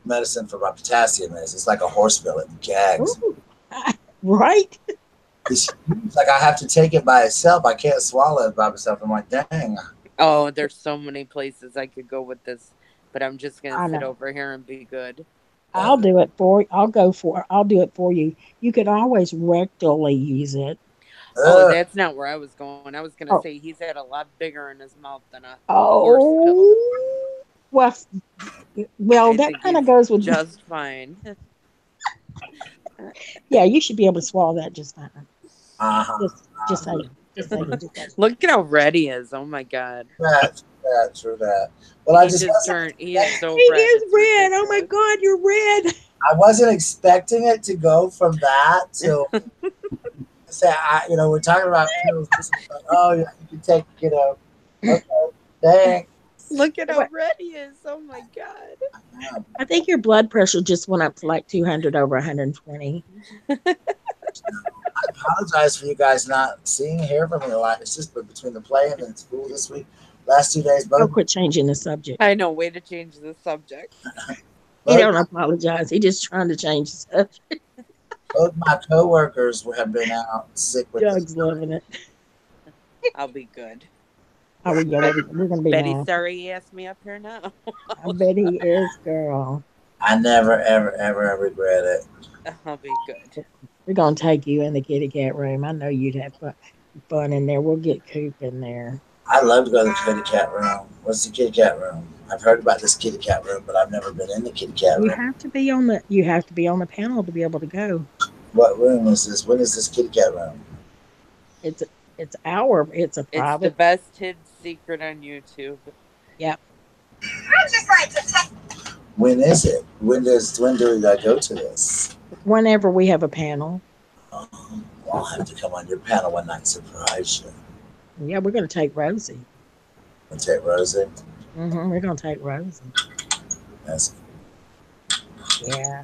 medicine for my potassium it's like a horse pill. It gags. Ooh. Right? It's like I have to take it by itself. I can't swallow it by myself. I'm like, dang. Oh, there's so many places I could go with this, but I'm just gonna sit over here and be good. I'll do it for you. I'll do it for you. You can always rectally use it. Oh, that's not where I was going. I was going to say he's had a lot bigger in his mouth than a horse pill. Well, that kind of goes with just fine. Yeah, you should be able to swallow that just fine. Just saying. Look at how red he is. Oh my God. True that. Well, he is so red. He is red. Oh my God, you're red. I wasn't expecting it to go from that to say, we're talking about pills. Oh, yeah, you can take, okay, thanks. Look at how What? red he is. Oh my god. I think your blood pressure just went up to like 200 over 120. I apologize for you guys not seeing and hearing from me a lot. It's just been between the play and then school this week. Last 2 days, Oh, both, quit changing the subject. I know, way to change the subject. He both, don't apologize. He just trying to change the subject. both my coworkers have been out sick with this. Doug's loving it. I'll be good. Oh, yeah, we're gonna be Betty, now. sorry he asked me up here now. I bet he is, girl. I never, ever, ever regret it. I'll be good. We're gonna take you in the kitty cat room. I know you'd have fun in there. We'll get Coop in there. I love to go to the kitty cat room. What's the kitty cat room? I've heard about this kitty cat room, but I've never been in the kitty cat You room. have to be on the panel to be able to go. What room is this? When is this kitty cat room? It's a It's the private. best hid secret on YouTube. Yep. When is it? When do I go to this? Whenever we have a panel. Well, I'll have to come on your panel one night and surprise you. Yeah, we're gonna take Rosie. And take Rosie. We're gonna take Rosie. That's, Yeah.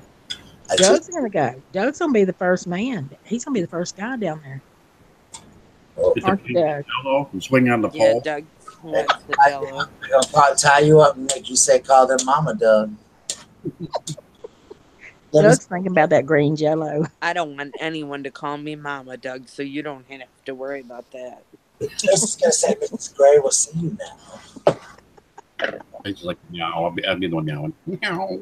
I Doug's just, gonna go. Doug's gonna be the first man. He's gonna be the first guy down there. well, Get the Aren't pink Doug? jello and swing on the Yeah, pole. Doug wants the jello. I'm gonna probably tie you up and make you say, call them Mama Doug. Let me- Doug's thinking about that green jello. I don't want anyone to call me Mama, Doug, so you don't have to worry about that. Jason's gonna say, Mrs. Gray, we'll see you now. He's just like, meow. I'll be the one meowing. Meow.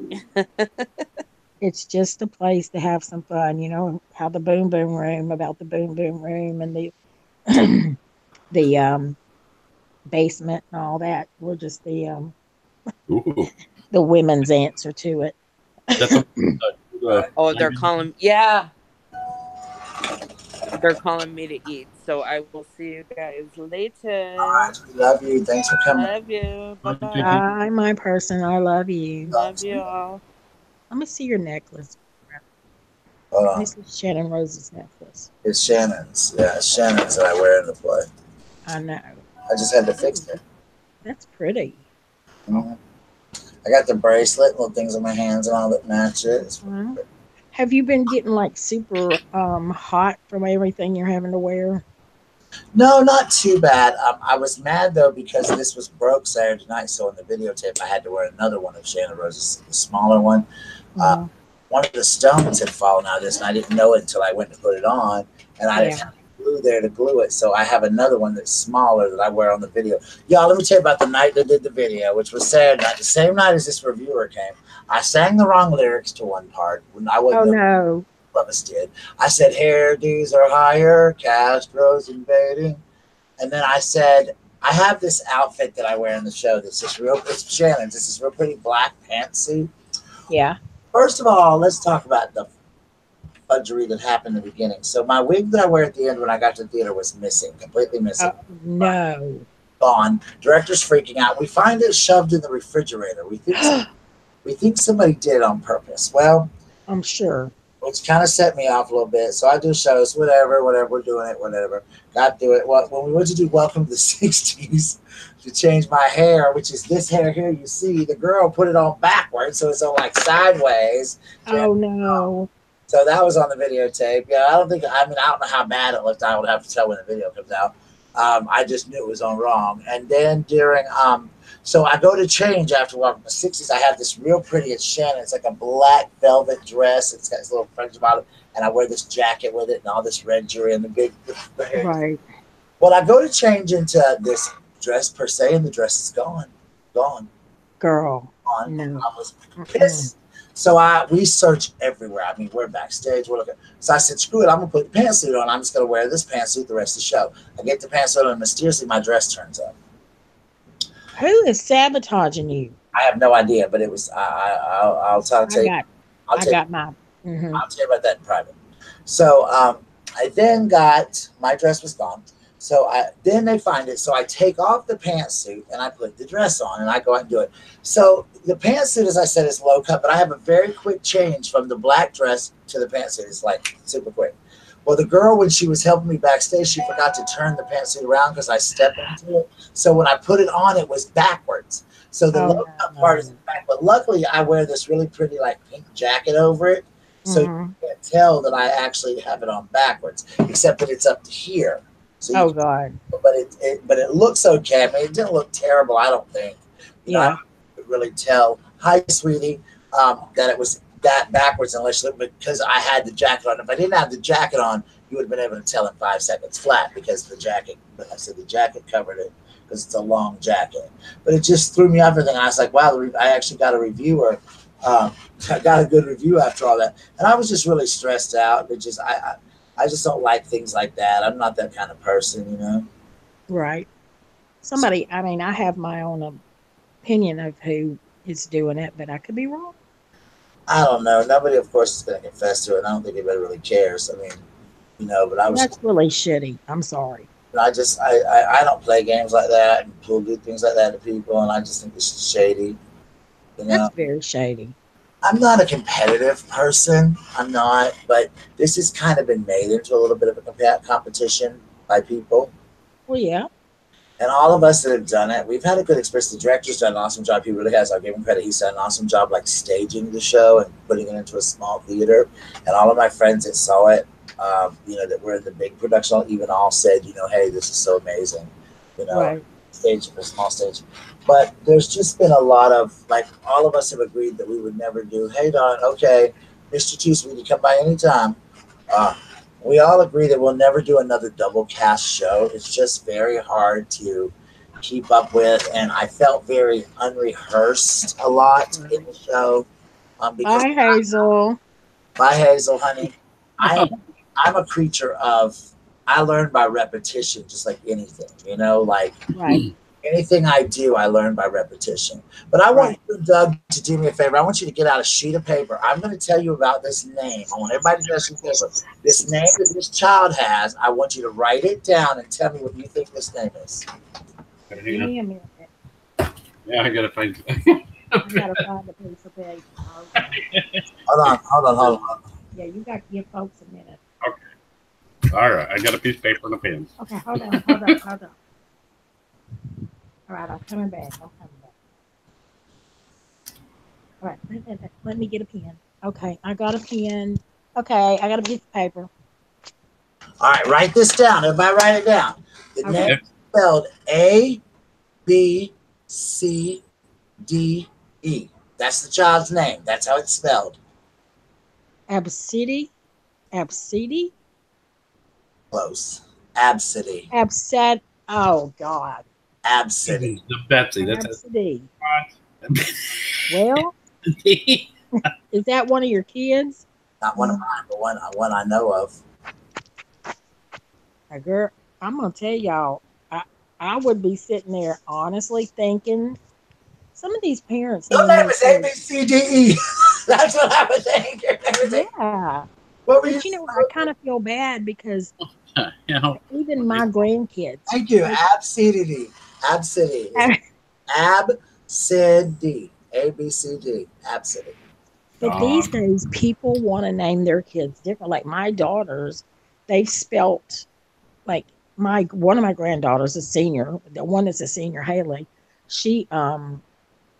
It's just a place to have some fun. You know how the boom boom room and the the basement and all that. We're just Ooh. the women's answer to it. That's Oh, they're calling. Yeah. They're calling me to eat, so I will see you guys later. All right, we love you. Thanks for coming. Love you. Love you, Bye-bye. JP. Hi, my person. I love you. Love you all. Let me see your necklace. Hold Let on. me see Shannon Rose's necklace. It's Shannon's. Yeah, it's Shannon's that I wear in the play. I know. I just had to fix it. That's pretty. Mhm. I got the bracelet, little things on my hands and all that match it. It's Well, have you been getting like super hot from everything you're having to wear? No, not too bad. I was mad though because this was broke Saturday night, so in the videotape I had to wear another one of Shannon Rose's, the smaller one. One of the stones had fallen out of this, and I didn't know it until I went to put it on, and I didn't have glue there to glue it, so I have another one that's smaller that I wear on the video. Y'all, let me tell you about the night they did the video, which was Saturday night, the same night as this reviewer came. I sang the wrong lyrics to one part when I wasn't. Oh no! Of us did. I said hairdos are higher, Castro's invading, and then I said I have this outfit that I wear in the show. This is real. It's Shannon's. This is real pretty black pantsuit. Yeah. First of all, let's talk about the fudgery that happened in the beginning. So my wig that I wear at the end when I got to the theater was missing, completely missing, No. gone. Director's freaking out. We find it shoved in the refrigerator. We think somebody did it on purpose. Well, I'm sure. which kind of set me off a little bit. So I do shows, whatever, we're doing it, whatever. Got through it. Well, when we went to do Welcome to the 60s to change my hair, which is this hair here you see, the girl put it on backwards, so it's on like sideways. Oh no. So that was on the videotape. Yeah, I don't know how bad it looked. I would have to tell when the video comes out. I just knew it was on wrong. And then during, so I go to change after Welcome to the 60s. I have this real pretty, it's Shannon. It's like a black velvet dress. It's got this little French bottom. And I wear this jacket with it and all this red jewelry and the hair. Right. Well, I go to change into this dress per se, and the dress is gone. Girl. Gone. No. I was pissed. So we search everywhere. I mean, we're backstage. We're looking. So I said, screw it. I'm going to put the pantsuit on. I'm just going to wear this pantsuit the rest of the show. I get the pantsuit on, and mysteriously my dress turns up. Who is sabotaging you? I have no idea, but it was. I'll tell you. I got my. I'll tell you about that in private. So I then got my dress was gone. So then they find it. So I take off the pantsuit and I put the dress on and I go out and do it. So the pantsuit, as I said, is low cut, but I have a very quick change from the black dress to the pantsuit. It's like super quick. Well, the girl, when she was helping me backstage, she forgot to turn the pantsuit around because I stepped into it. So when I put it on, it was backwards. So the Oh low cut part is in no. back, but luckily I wear this really pretty like pink jacket over it, so you Hmm. can't tell that I actually have it on backwards, except that it's up to here. So Oh you, God. but it looks okay. I mean, it didn't look terrible. I don't think. You know, I Yeah. don't really tell. Hi, sweetie. That it was that backwards unless you look because I had the jacket on. If I didn't have the jacket on, you would have been able to tell in 5 seconds flat because the jacket. I said the jacket covered it because it's a long jacket. But it just threw me off everything. I was like, wow, I actually got a reviewer. I got a good review after all that, and I was just really stressed out. It just I just don't like things like that. I'm not that kind of person, you know. Right. Somebody. I mean, I have my own opinion of who is doing it, but I could be wrong. I don't know. Nobody, of course, is going to confess to it. And I don't think anybody really cares. I mean, you know, but I was, That's really shitty. I'm sorry. I just, I don't play games like that and pull do things like that to people. And I just think it's shady. You That's know, very shady. I'm not a competitive person. I'm not, but this has kind of been made into a little bit of a competition by people. Well, yeah. And all of us that have done it, we've had a good experience. The director's done an awesome job. He really has. I'll give him credit. He's done an awesome job, like staging the show and putting it into a small theater. And all of my friends that saw it, you know, that were in the big production, even all said, you know, hey, this is so amazing. You know, Right. stage for a small stage. But there's just been a lot of like all of us have agreed that we would never do. Hey, Don, okay, Mr. Two Sweetie, come by anytime. Uh, we all agree that we'll never do another double cast show. It's just very hard to keep up with, and I felt very unrehearsed a lot in Right. the show because Bye, Hazel. by Hazel, honey, I'm a creature of I learn by repetition, just like anything, you know, like Right. anything I do, I learn by repetition. But I want Right. you, Doug, to do me a favor. I want you to get out a sheet of paper. I'm going to tell you about this name. I want everybody to get a sheet of paper. This name that this child has, I want you to write it down and tell me what you think this name is. Give me a minute. Yeah, I gotta find. I gotta find a piece of paper. Okay. Hold on. Yeah, you got to give folks a minute. All right, I got a piece of paper and a pen. Okay, hold on. All right, I'm coming back. All right, let me get a pen. Okay, I got a pen. Okay, I got a piece of paper. All right, write this down. Everybody write it down. The Okay. name is spelled ABCDE. That's the child's name. That's how it's spelled. Absidy? Close. Absidy. Absat. Oh, God. Absidy. The Betsy. That's Absidy. it. Well, is that one of your kids? Not one of mine, but one I know of. Girl, I'm going to tell y'all, I would be sitting there honestly thinking some of these parents Your need name more is courage. ABCDE. That's what I would think. Your name is Yeah. What were But you? I kind of feel bad because You know, even my grandkids. Thank you. Absidy. Absidy. Absidy. ABCD. Absidy. But these days, people want to name their kids different. Like my daughters, they've spelt like one of my granddaughters, a senior, the one that's a senior, Haley. She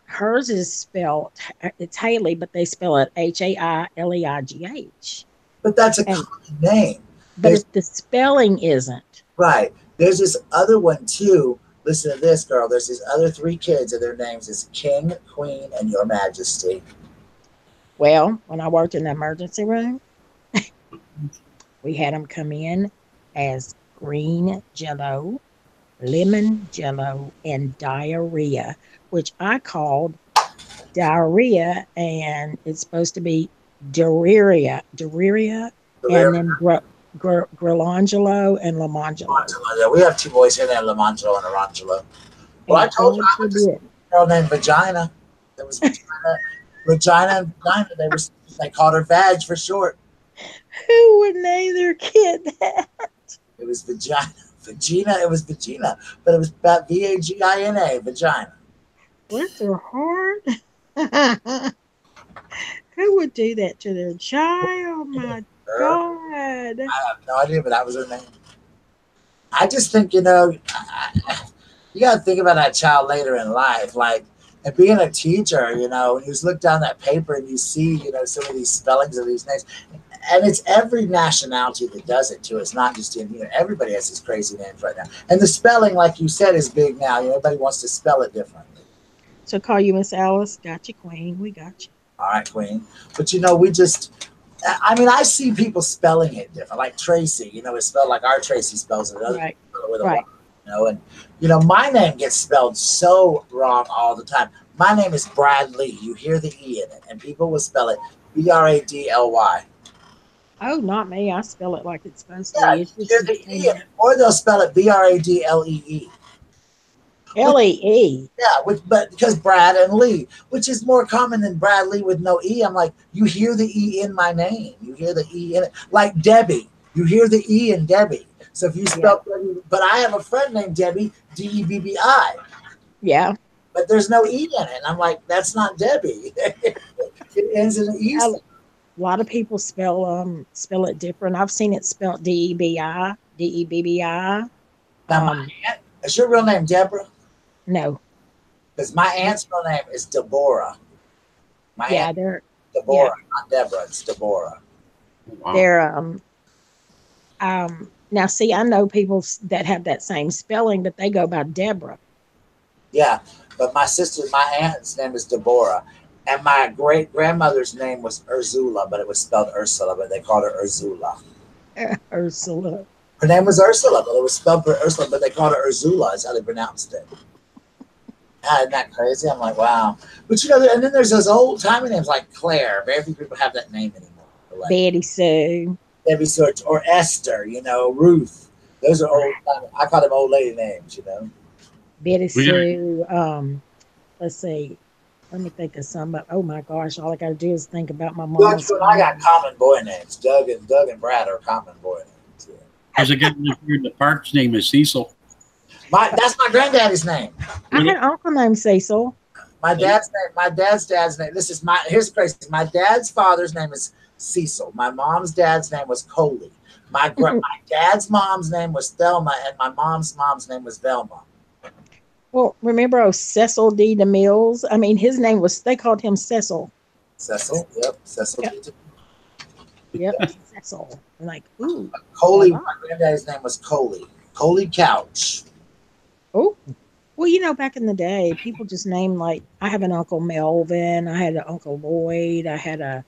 hers is spelled it's Haley, but they spell it HAILEIGH. But that's a And common name. but the spelling isn't. Right. There's this other one too. Listen to this, girl. There's these other three kids, and their names is King, Queen, and Your Majesty. Well, when I worked in the emergency room, we had them come in as green jello, lemon jello, and diarrhea, which I called diarrhea, and it's supposed to be diarrhea, and then Grillangelo and Lamangelo. Yeah, we have two boys here named Lamangelo and Arangelo. Well, I told you I was a girl named Vagina. There was Regina and Vagina. They called her Vag for short. Who would name their kid that? It was Vagina. It was Vagina. But it was about Vagina, Vagina. Bless her heart. Who would do that to their child? My God. I have no idea, but that was her name. I just think, you know, you got to think about that child later in life. Like, And being a teacher, you know, when you just look down that paper and you see, you know, some of these spellings of these names, and it's every nationality that does it too. It's not just in, you know, everybody has these crazy names right now. And the spelling, like you said, is big now. You know, everybody wants to spell it differently. So call you Miss Alice. Got you, Queen. We got you. All right, Queen. But you know, I mean, I see people spelling it different. Like Tracy, you know, it's spelled like our Tracy spells it. Other Right. people spell it with a Right. Y, you know, and you know, my name gets spelled so wrong all the time. My name is Bradley. You hear the E in it, and people will spell it Bradly. Oh, not me. I spell it like it's supposed to Yeah, be. you It's just hear the E in it, or they'll spell it Bradlee. Lee. Yeah, but because Brad and Lee, which is more common than Bradley with no E. I'm like, you hear the E in my name. You hear the E in it. Like Debbie, you hear the E in Debbie. So if you spell Debbie, but I have a friend named Debbie, Debbi. Yeah. But there's no E in it. And I'm like, that's not Debbie. It ends in an E. A lot of people spell it different. I've seen it spelled Debbi. Now, my aunt, is your real name Deborah? No. Because my aunt's real name is Deborah. My aunt, they're Deborah, not Deborah. It's Deborah. Wow. they're now see, I know people that have that same spelling, but they go by Deborah. Yeah, but my aunt's name is Deborah, and my great grandmother's name was Ursula, but it was spelled Ursula, but they called her Ursula. Ursula. Her name was Ursula, but it was spelled Ursula, but they called her Ursula. Is how they pronounced it. Isn't that crazy? I'm like, wow. But you know, and then there's those old timey names like Claire. Very few people have that name anymore. Like Betty Sue. Debbie Sort or Esther. You know, Ruth. Those are old. I call them old lady names. You know. Betty Sue. Let's see. Let me think of some. Oh my gosh! All I got to do is think about my mom. I got common boy names. Doug and Brad are common boy names. Yeah. There's a guy in the park's name is Cecil. That's my granddaddy's name. I had an uncle named Cecil. My dad's name. Here's the crazy. My dad's father's name is Cecil. My mom's dad's name was Coley. My dad's mom's name was Thelma, and my mom's name was Velma. Well, remember Cecil D. DeMills? I mean, his name was, they called him Cecil. Cecil, yep. Cecil. Yep, Cecil. I'm like, ooh. Coley, my granddaddy's name was Coley. Coley Couch. Oh, well, you know, back in the day, people just named, like, I have an Uncle Melvin, I had an Uncle Lloyd, I had an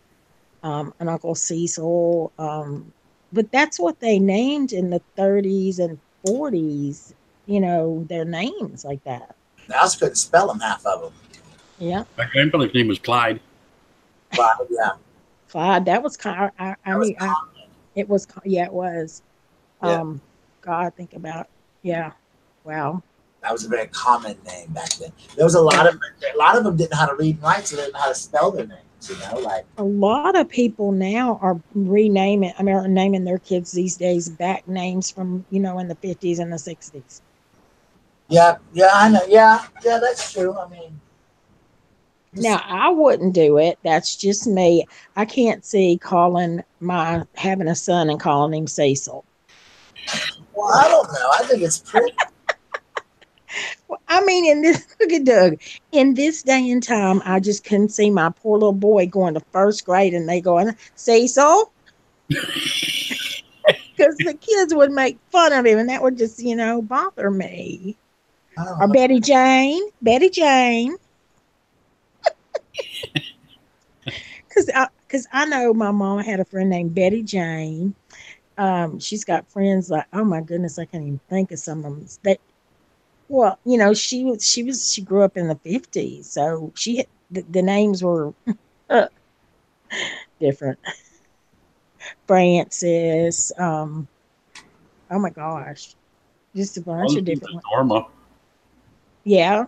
Uncle Cecil. But that's what they named in the 30s and 40s, you know, their names like that. I just couldn't spell them, half of them. Yeah. My grandfather's name was Clyde. Clyde, yeah. Clyde, that was kind of, it was. Yeah. God, think about, yeah. Wow. That was a very common name back then. There was a lot of them didn't know how to read and write, so they didn't know how to spell their names. You know, like a lot of people now are naming their kids these days back names from, you know, in the 50s and the 60s. Yeah, I know. Yeah, that's true. I mean, now I wouldn't do it. That's just me. I can't see having a son and calling him Cecil. Well, I don't know. I think it's pretty. I mean, look at Doug. In this day and time, I just couldn't see my poor little boy going to first grade and they going, Cecil? Because the kids would make fun of him and that would just, you know, bother me. Or Betty Jane. Because I know my mom had a friend named Betty Jane. She's got friends like, oh my goodness, I can't even think of some of them. Well, you know, she grew up in the 50s, so the names were different. Francis, oh my gosh, just a bunch of different ones. Norma. Yeah.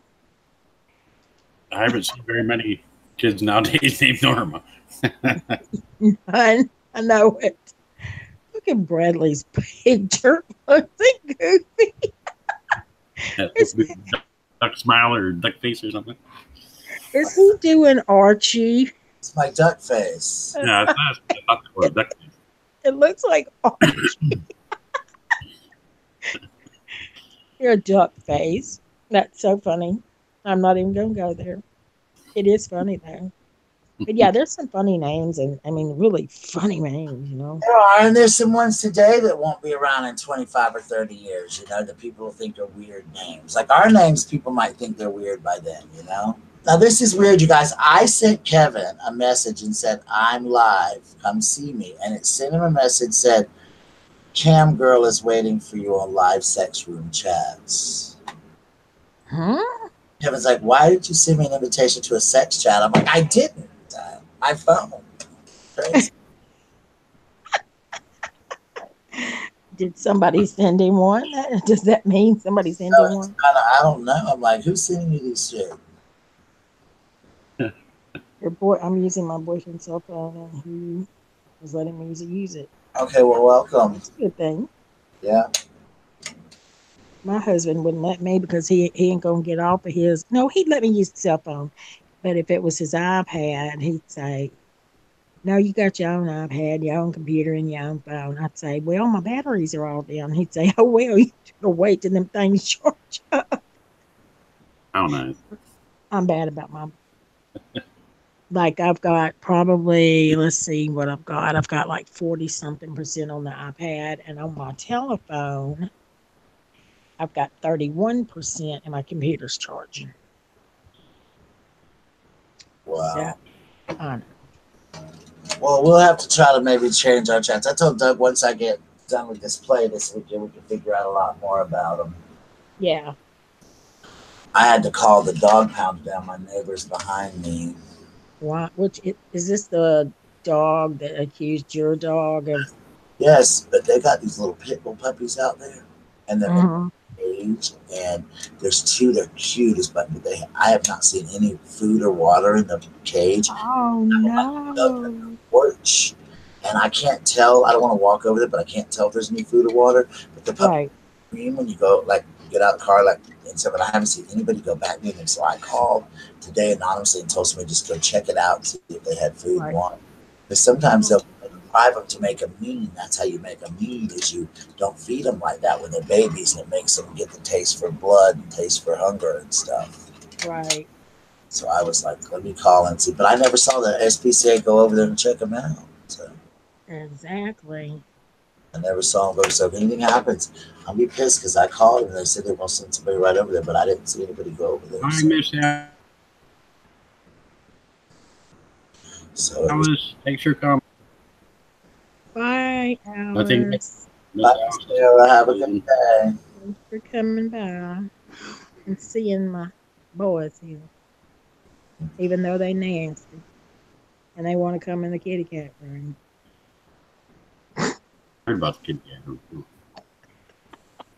I haven't seen very many kids nowadays named Norma. I know it. Look at Bradley's picture. Looks goofy. Duck smile or duck face or something. Is he doing Archie? It's my duck face. Yeah, I thought that was duck face. It looks like Archie. You're a duck face. That's so funny. I'm not even going to go there. It is funny though. But yeah, there's some funny names, and I mean, really funny names. You know. There are, and there's some ones today that won't be around in 25 or 30 years, that people think are weird names. Like our names, people might think they're weird by then. Now, this is weird, you guys. I sent Kevin a message and said, I'm live. Come see me. And it sent him a message said, Cam Girl is waiting for you on live sex room chats. Huh? Kevin's like, why did you send me an invitation to a sex chat? I'm like, I didn't. My phone. Crazy. Did somebody send him one? Does that mean somebody sent him one? I don't know. I'm like, who's sending you this shit? I'm using my boyfriend's cell phone, and he was letting me use it. Okay, well, welcome. That's a good thing. Yeah. My husband wouldn't let me because he ain't gonna get off of his. No, he'd let me use the cell phone, but if it was his iPad, he'd say, "No, you got your own iPad, your own computer, and your own phone." I'd say, "Well, my batteries are all down." He'd say, "Oh well, you gotta wait till them things charge up." Oh, nice. I'm bad about my. Like I've got probably, let's see what I've got. I've got like 40-something% on the iPad, and on my telephone, I've got 31%, and my computer's charging. Wow. So, I know. Well, we'll have to try to maybe change our chats. I told Doug once I get done with this play this weekend, we can figure out a lot more about them. Yeah. I had to call the dog pound down my neighbors behind me. Why? Is this the dog that accused your dog of? Yes, but they got these little pit bull puppies out there, and they're Mhm. in cage. And there's two. They're cute as but I have not seen any food or water in the cage. Oh no! Porch, and I can't tell. I don't want to walk over there, but I can't tell if there's any food or water. But the puppy Right. scream when you go, like, get out of the car, like, and so. But I haven't seen anybody go back near them. So I called today anonymously and told somebody just go check it out and see if they had food and Right. water. Because sometimes they'll deprive them to make a mean. That's how you make a mean, is you don't feed them like that when they're babies, and it makes them get the taste for blood and taste for hunger and stuff. Right. So I was like, let me call and see. But I never saw the SPCA go over there and check them out. So Exactly. I never saw them go. So if anything happens, I'll be pissed because I called and they said they want to send somebody right over there, but I didn't see anybody go over there. I miss out. So Alice, thanks for coming. Bye, Nothing. Alice. bye, Sarah. Have a good day. Thanks for coming by and seeing my boys here, even though they nasty and they want to come in the kitty cat room. Heard about the kid room.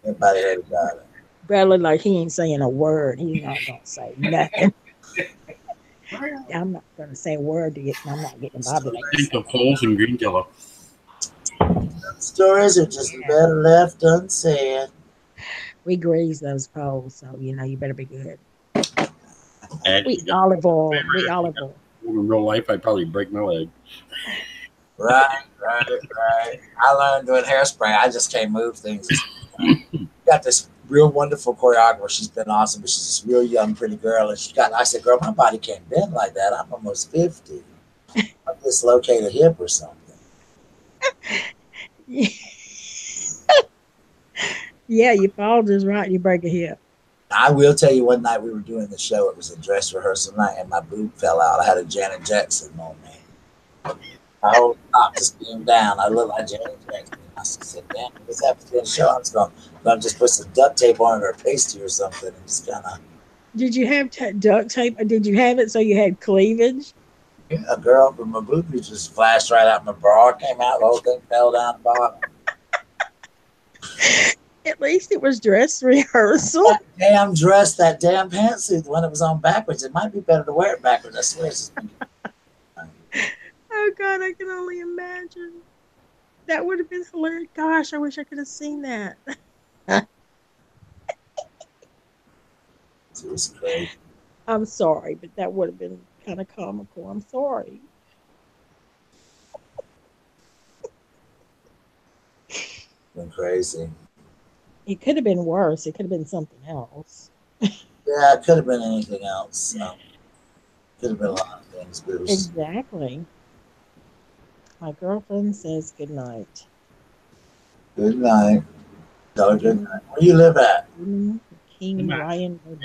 Everybody heard about it. Bradley, like he ain't saying a word. He's not gonna say nothing. I'm not gonna say a word to you. I'm not getting involved in Think of holes in green jello. Stories are just better left unsaid. We grease those poles, so you better be good. Actually, We olive oil. We olive oil. in real life, I'd probably break my leg. Right. I learned doing hairspray. I just can't move things. Got this real wonderful choreographer. She's been awesome, but she's this real young, pretty girl. And I said, girl, my body can't bend like that. I'm almost 50. I dislocate a hip or something. Yeah, you fall just right, you break a hip. I will tell you, one night we were doing the show. It was a dress rehearsal night, and my boob fell out. I had a Janet Jackson moment. My whole top just came down. I looked like Janet Jackson. I said, damn, this happens to the show. I'm just going to just put some duct tape on it or pasty or something and just kind of. Did you have duct tape? Or did you have it so you had cleavage? Yeah, a girl, but my boobies just flashed right out. My bra came out. The whole thing fell down the bottom. At least it was dress rehearsal. That damn dress, that damn pantsuit, when it was on backwards, it might be better to wear it backwards. I swear. Oh, God, I can only imagine. That would have been hilarious. Gosh, I wish I could have seen that. It was crazy. I'm sorry, but that would have been kind of comical. I'm sorry. Been crazy. It could have been worse. It could have been something else. Yeah, it could have been anything else. Could have been a lot of things, Bruce. Exactly. My girlfriend says good night. Good night. Good night. Where you live at? King Lion. Let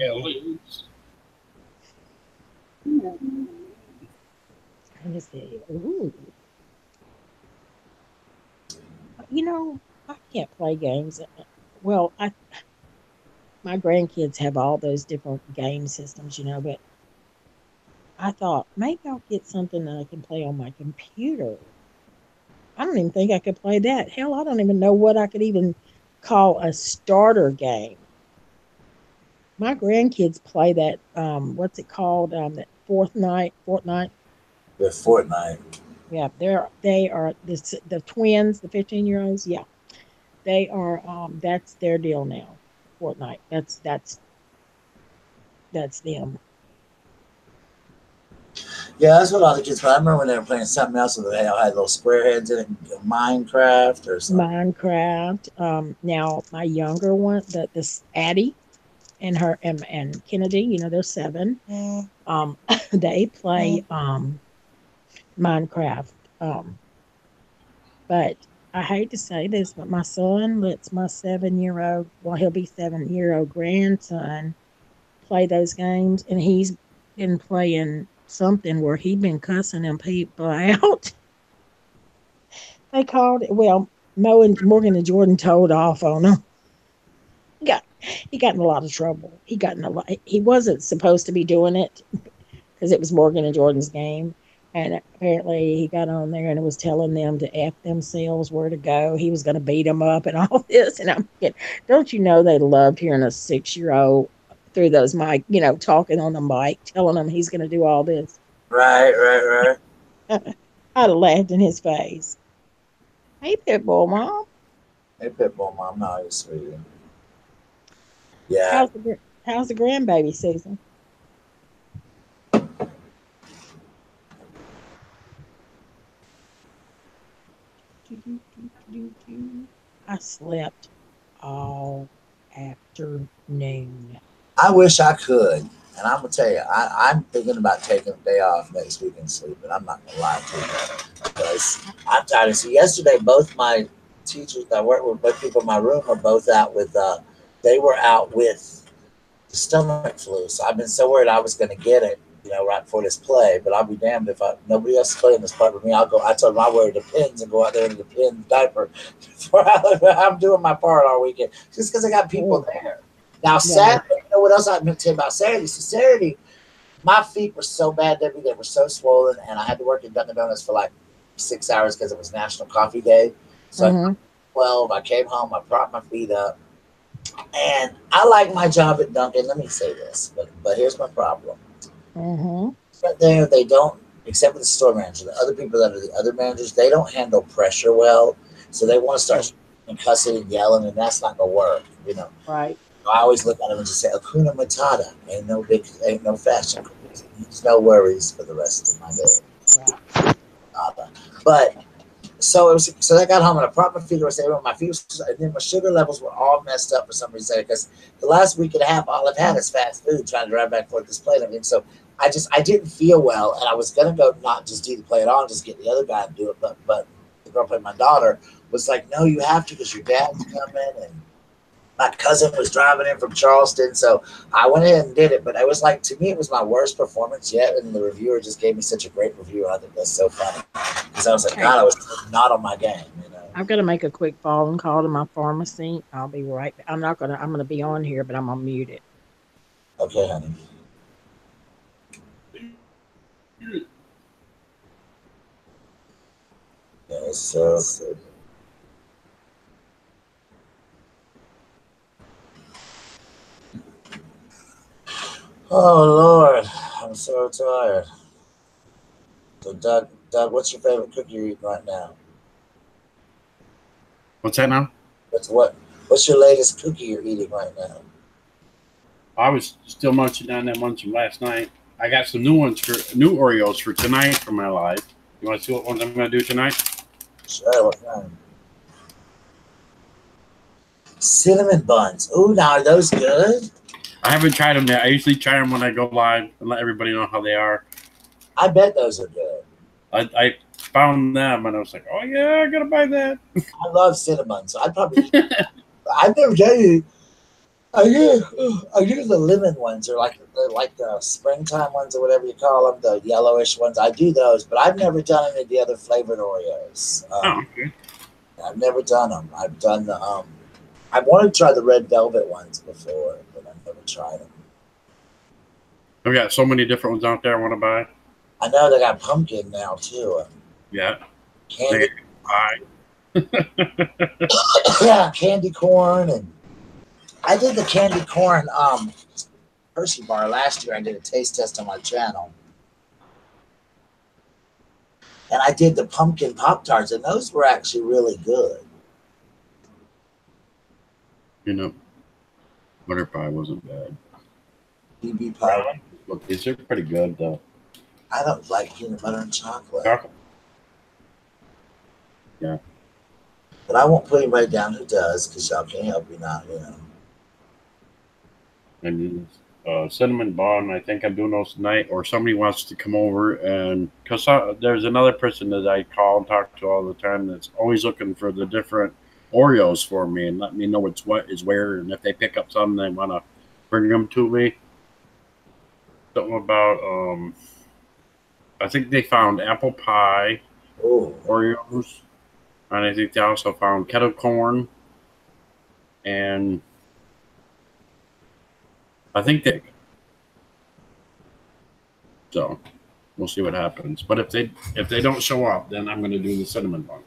me see. Ooh. You know, I can't play games. Well, my grandkids have all those different game systems, you know, but I thought maybe I'll get something that I can play on my computer. I don't even think I could play that. Hell, I don't even know what I could even call a starter game. My grandkids play that. What's it called? That Fortnite. With Fortnite. Yeah, they are the twins, the 15-year-olds. Yeah, they are. That's their deal now. Fortnite. That's them. Yeah, that's what all the kids play. I remember when they were playing something else and they all had little square heads in it, Minecraft or something. Minecraft. Now my younger one, this Addie and her and Kennedy, you know, they're 7. They play Minecraft. But I hate to say this, but my son lets my 7-year-old, well, he'll be 7-year-old grandson play those games, and he's been playing something where he'd been cussing them people out. They called it, well, Morgan and Jordan told off on him. He got in a lot of trouble. He wasn't supposed to be doing it because it was Morgan and Jordan's game. And apparently he got on there and was telling them to F themselves, where to go. He was going to beat them up and all this. And I'm thinking, don't you know they loved hearing a 6-year-old through those mic, you know, talking on the mic, telling them he's going to do all this. Right. I'd have laughed in his face. Hey, Pitbull Mom. Hey, Pitbull Mom. No, you're sweet. Yeah. How's the grandbaby, Susan? I slept all afternoon. I wish I could. And I'm going to tell you, I'm thinking about taking a day off next week and sleeping. I'm not going to lie to you. Because I'm tired. So yesterday, both my teachers that I work with, both people in my room are both out with, they were out with the stomach flu. So I've been so worried I was going to get it, you know, right before this play. But I'll be damned if nobody else is playing this part with me. I told them I'll wear the pins and go out there in the pin diaper. I'm doing my part all weekend just because I got people there. Now, Saturday, you know what else I'm going to tell you about Saturday? So Saturday, my feet were so bad, Debbie, they were so swollen, and I had to work at Dunkin' Donuts for like 6 hours because it was National Coffee Day. So at 12, I came home, I propped my feet up, and I like my job at Dunkin'. Let me say this, but here's my problem. Right there, they don't, except for the store manager, the other people that are the other managers, they don't handle pressure well, so they want to start cussing and yelling, and that's not going to work, you know. Right. I always look at them and just say, Akuna Matata. Ain't no fashion. There's no worries for the rest of my day. But so I got home and I propped my feet over my feet, and then my sugar levels were all messed up for some reason because the last week and a half all I've had is fast food, trying to drive back and forth this play and everything. So I didn't feel well, and I was gonna go not just do the play at all, just get the other guy to do it, but the girl playing my daughter was like, no, you have to because your dad's coming, and my cousin was driving in from Charleston, so I went ahead and did it. But it was like, to me, it was my worst performance yet, and the reviewer just gave me such a great review. I think that's so funny because I was like, God, I was not on my game. You know, I've got to make a quick phone call to my pharmacy. I'll be right back. I'm gonna be on here, but I'm gonna mute it. Okay, honey. Yeah, so. Oh Lord, I'm so tired. So Doug, what's your favorite cookie you're eating right now? What's that now? What's your latest cookie you're eating right now? I was still munching down that munch from last night. I got some new Oreos for tonight for my life. You want to see what ones I'm going to do tonight? Sure, what kind? Cinnamon buns. Ooh, now are those good? I haven't tried them yet. I usually try them when I go live and let everybody know how they are. I bet those are good. I found them and I was like, oh yeah, I gotta buy that. I love cinnamon, so I'd probably. I've never done it. I use the lemon ones, or like the springtime ones, or whatever you call them, the yellowish ones. I do those, but I've never done any of the other flavored Oreos. Oh, okay. I've never done them. I've done the I wanted to try the red velvet ones before, but I've never tried them. I've got so many different ones out there I want to buy. I know they got pumpkin now too. Yeah. Candy Pie. yeah, candy corn, and I did the candy corn Hershey bar last year. I did a taste test on my channel, and I did the pumpkin Pop Tarts, and those were actually really good. You know, butter pie wasn't bad. BB pie. Look, these are pretty good though. I don't like peanut butter and chocolate. Yeah. But I won't put anybody down who does, because y'all can't help me now, you know. And cinnamon bun, I think I'm doing those tonight, or somebody wants to come over, and because there's another person that I call and talk to all the time that's always looking for the different Oreos for me and let me know what is where, and if they pick up something they want to bring them to me. Something about I think they found apple pie, Oreos, and I think they also found kettle corn, and I think they. So we'll see what happens. But if they don't show up, then I'm going to do the cinnamon bun.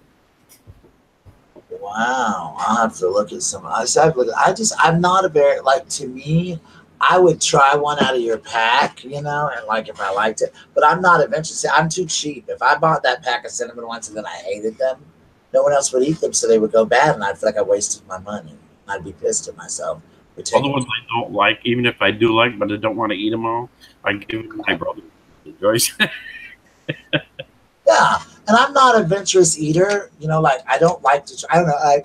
Wow, I'll have to look at some. I'm not a very, like, to me, I would try one out of your pack, you know, and like if I liked it, but I'm not adventurous. I'm too cheap. If I bought that pack of cinnamon ones and then I hated them, no one else would eat them, so they would go bad, and I'd feel like I wasted my money. I'd be pissed at myself. All the ones I don't like, even if I do like, but I don't want to eat them all, I give them to my brother. Joyce. Yeah, and I'm not a adventurous eater. You know, like I don't like to. I don't know.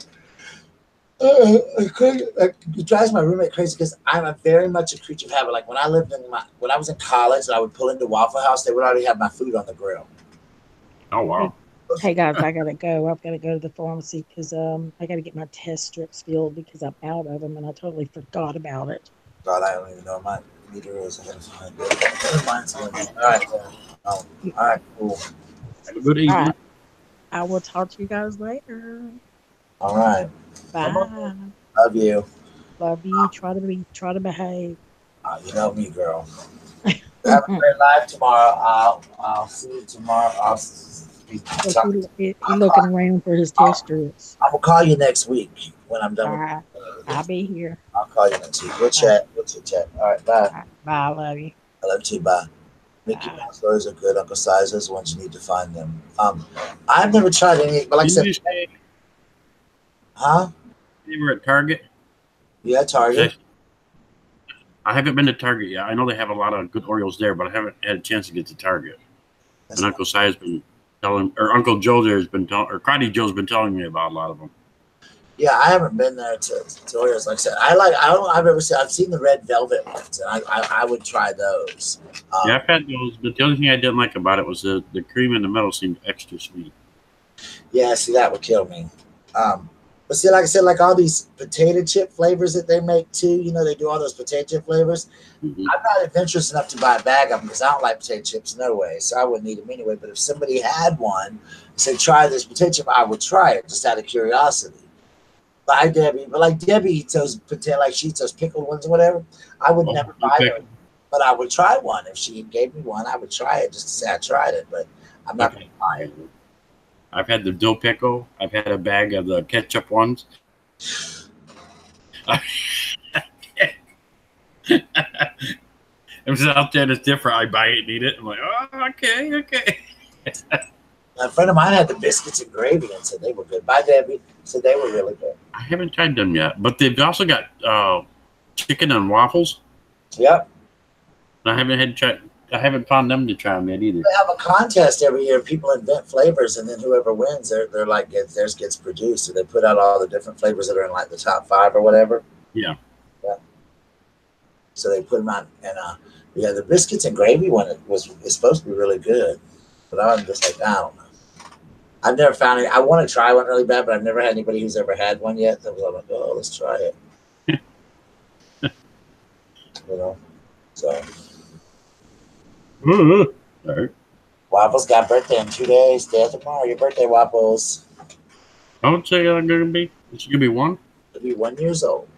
It drives my roommate crazy because I'm a very much a creature of habit. Like when I was in college, and I would pull into Waffle House, they would already have my food on the grill. Oh wow! Hey guys, I gotta go. I've got to go to the pharmacy because I got to get my test strips filled because I'm out of them and I totally forgot about it. God, I don't even know my meter is. I gotta find it. All right, all right, cool. Have a good evening. All right. I will talk to you guys later. All right. Bye. Love you. Love you. Try to behave. You know me, girl. Have a great life tomorrow. I'll see you tomorrow. He's looking around for his test strips. I will call you next week when I'm done. All right. I'll be here. I'll call you next week. We'll chat. All right, bye. All right. Bye. I love you. I love you too. Bye. Mickey Mouse stories are good. Uncle Sizers, once you need to find them. I've never tried any, but like I said, huh? You were at Target? Yeah, Target. I haven't been to Target yet. I know they have a lot of good Oreos there, but I haven't had a chance to get to Target. And Uncle Si's been telling, or Uncle Joe there has been telling, or Karate Joe's been telling me about a lot of them. Yeah, I haven't been there to Oreos. Like I said, I've seen the red velvet ones, and I would try those. Yeah, I've had those, but the only thing I didn't like about it was the cream in the middle seemed extra sweet. Yeah, see, that would kill me. But see, like I said, like all these potato chip flavors that they make too, you know, they do all those potato chip flavors. Mm-hmm. I'm not adventurous enough to buy a bag of them because I don't like potato chips, no way. So I wouldn't eat them anyway. But if somebody had one and said, try this potato chip, I would try it just out of curiosity. Buy Debbie, but like Debbie eats those potato, like she eats those pickled ones or whatever. I would never buy them, but I would try one. If she gave me one, I would try it just to say I tried it. But I'm not going to buy it. I've had the dill pickle. I've had a bag of the ketchup ones. It was out there that's different. I buy it and eat it. I'm like, oh, okay. A friend of mine had the biscuits and gravy and said they were good. By Debbie said they were really good. I haven't tried them yet, but they've also got chicken and waffles. Yep. I haven't found them to try them yet either. They have a contest every year. People invent flavors, and then whoever wins, they're like theirs gets produced. So they put out all the different flavors that are in like the top 5 or whatever. Yeah. So they put them out, and Yeah, the biscuits and gravy one is supposed to be really good, but I'm just like, I don't know. I've never found it. I want to try one really bad, but I've never had anybody who's ever had one yet. So I'm like, oh, let's try it. You know, so. All right. Waffles got birthday in 2 days. Day after tomorrow. Your birthday, Waffles. I would say I'm gonna be. It's gonna be one. It'll be 1 year old.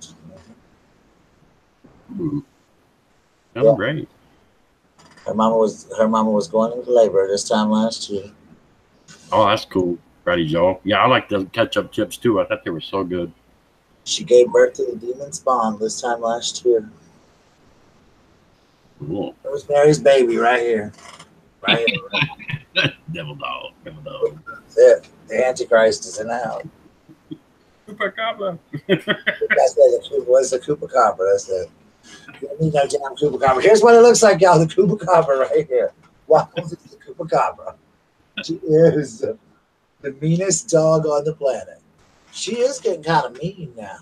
That's great. Her mama was going into labor this time last year. Oh, that's cool, Freddie Joe. Yeah, I like the ketchup chips too. I thought they were so good. She gave birth to the demon spawn this time last year. Cool. It was Mary's baby right here. Right here. Devil dog. That's it. The Antichrist is in the house. Chupacabra. That's it. What's the Chupacabra? That's it. You don't need no damn Chupacabra. Here's what it looks like, y'all. The Chupacabra right here. Waffles is the Chupacabra. She is the meanest dog on the planet. She is getting kind of mean now.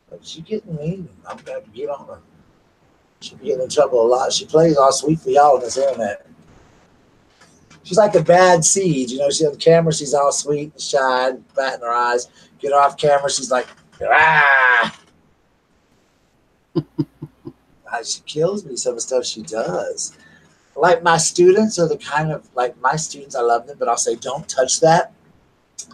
But she's getting mean. I'm going to get on her. She'll be getting in trouble a lot. She plays all sweet for y'all on this internet. She's like a bad seed. You know, she on the camera, she's all sweet and shy, batting her eyes. Get her off camera, she's like, ah. She kills me, some of the stuff she does. Like my students are the kind of, like my students, I love them, but I'll say, don't touch that.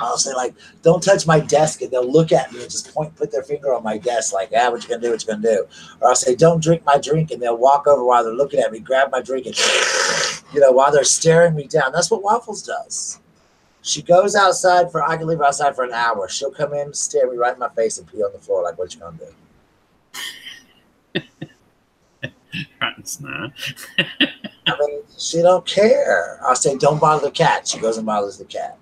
I'll say, like, don't touch my desk, and they'll look at me and just put their finger on my desk, like, what you gonna do, what you gonna do? Or I'll say, don't drink my drink, and they'll walk over while they're looking at me, grab my drink, and, you know, while they're staring me down. That's what Waffles does. She goes outside I can leave her outside for an hour. She'll come in, stare me right in my face, and pee on the floor, like, what you gonna do? That's not. I mean, she don't care. I'll say, don't bother the cat. She goes and bothers the cat.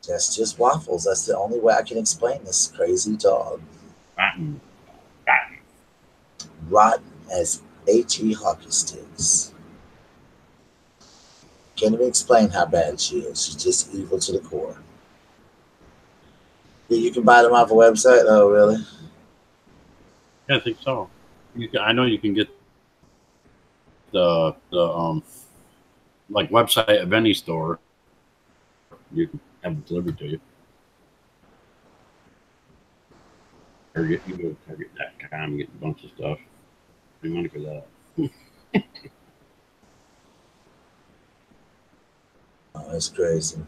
That's just Waffles. That's the only way I can explain this crazy dog. Rotten. Rotten as H.E. hockey sticks. Can't even explain how bad she is. She's just evil to the core. Yeah, you can buy them off a website? Oh, really? Yeah, I think so. I know you can get the like website of any store. You can have it delivered to you. Or you go to Target.com and get a bunch of stuff. Pay money for that. Oh, that's crazy.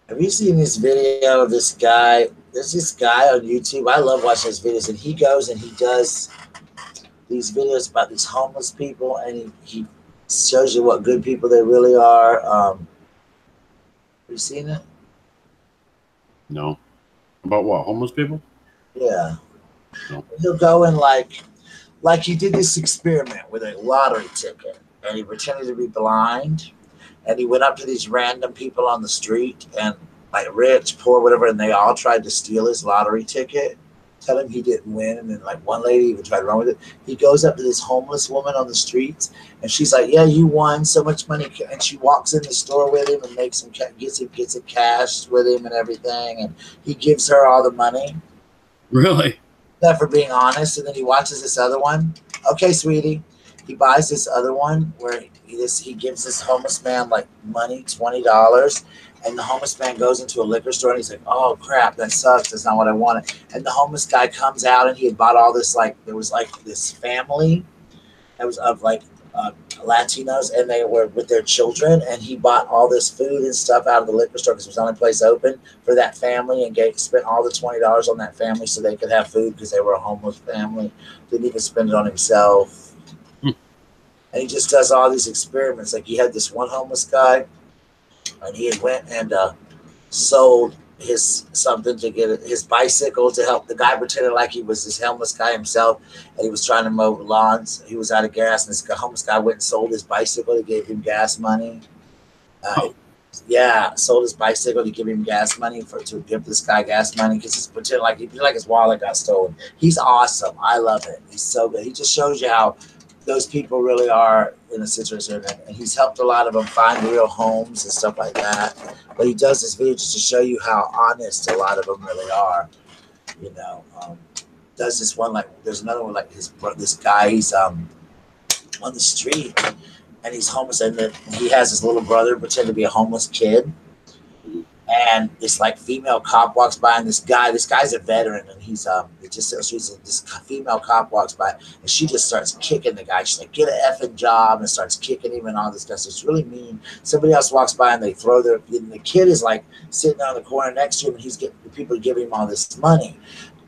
Have you seen this video of this guy? There's this guy on YouTube. I love watching his videos, and he goes and he does these videos about these homeless people, and he shows you what good people they really are. Have you seen it? No. About what? Homeless people? Yeah. No. He'll go and like he did this experiment with a lottery ticket, and he pretended to be blind, and he went up to these random people on the street, and like rich, poor, whatever, and they all tried to steal his lottery ticket, tell him he didn't win, and then like one lady even tried to run with it. He goes up to this homeless woman on the streets, and she's like, "Yeah, you won so much money," and she walks in the store with him and makes him gets it cashed with him and everything, and he gives her all the money. Really? That for being honest, and then he watches this other one. Okay, sweetie. He buys this other one where he gives this homeless man like money, $20, and the homeless man goes into a liquor store and he's like, "Oh crap, that sucks. That's not what I wanted." And the homeless guy comes out and he had bought all this, like there was like this family that was of like Latinos, and they were with their children, and he bought all this food and stuff out of the liquor store because it was the only place open for that family, and spent all the $20 on that family so they could have food because they were a homeless family. Didn't even spend it on himself. And he just does all these experiments. Like he had this one homeless guy, and he went and sold something to get his bicycle to help. The guy pretended like he was this homeless guy himself, and he was trying to mow lawns. He was out of gas, and this homeless guy went and sold his bicycle to give him gas money. Yeah, sold his bicycle to give him gas money to give this guy gas money because he's pretending like his wallet got stolen. He's awesome. I love it. He's so good. He just shows you how those people really are in a situation, and he's helped a lot of them find real homes and stuff like that. But he does this video just to show you how honest a lot of them really are. You know, does this one, like there's another one, like this guy, he's on the street and he's homeless, and then he has his little brother pretend to be a homeless kid. And this like female cop walks by, and this guy's a veteran, and he's this female cop walks by, and she just starts kicking the guy. She's like, "Get an effing job," and starts kicking him and all this stuff. So it's really mean. Somebody else walks by, and they throw and the kid is like sitting on the corner next to him, and he's getting people giving him all this money.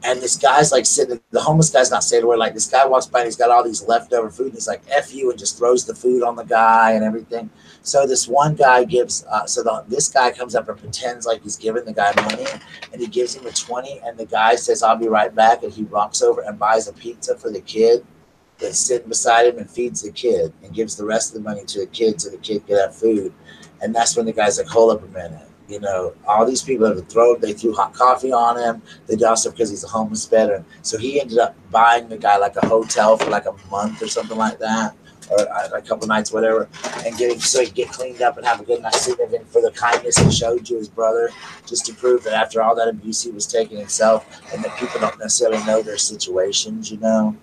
And this guy's like sitting, the homeless guy's not saying a word. Like this guy walks by and he's got all these leftover food, and he's like, "F you," and just throws the food on the guy and everything. So this one guy gives, this guy comes up and pretends like he's giving the guy money, and he gives him a 20, and the guy says, "I'll be right back," and he walks over and buys a pizza for the kid that's sitting beside him and feeds the kid and gives the rest of the money to the kid so the kid can have food. And that's when the guy's like, "Hold up a minute. You know, all these people they threw hot coffee on him. They did also because he's a homeless veteran." So he ended up buying the guy like a hotel for like a month or something like that, or a couple nights, whatever, and so he could get cleaned up and have a good night sleeping for the kindness he showed to his brother, just to prove that after all that abuse he was taking himself, and that people don't necessarily know their situations. You know,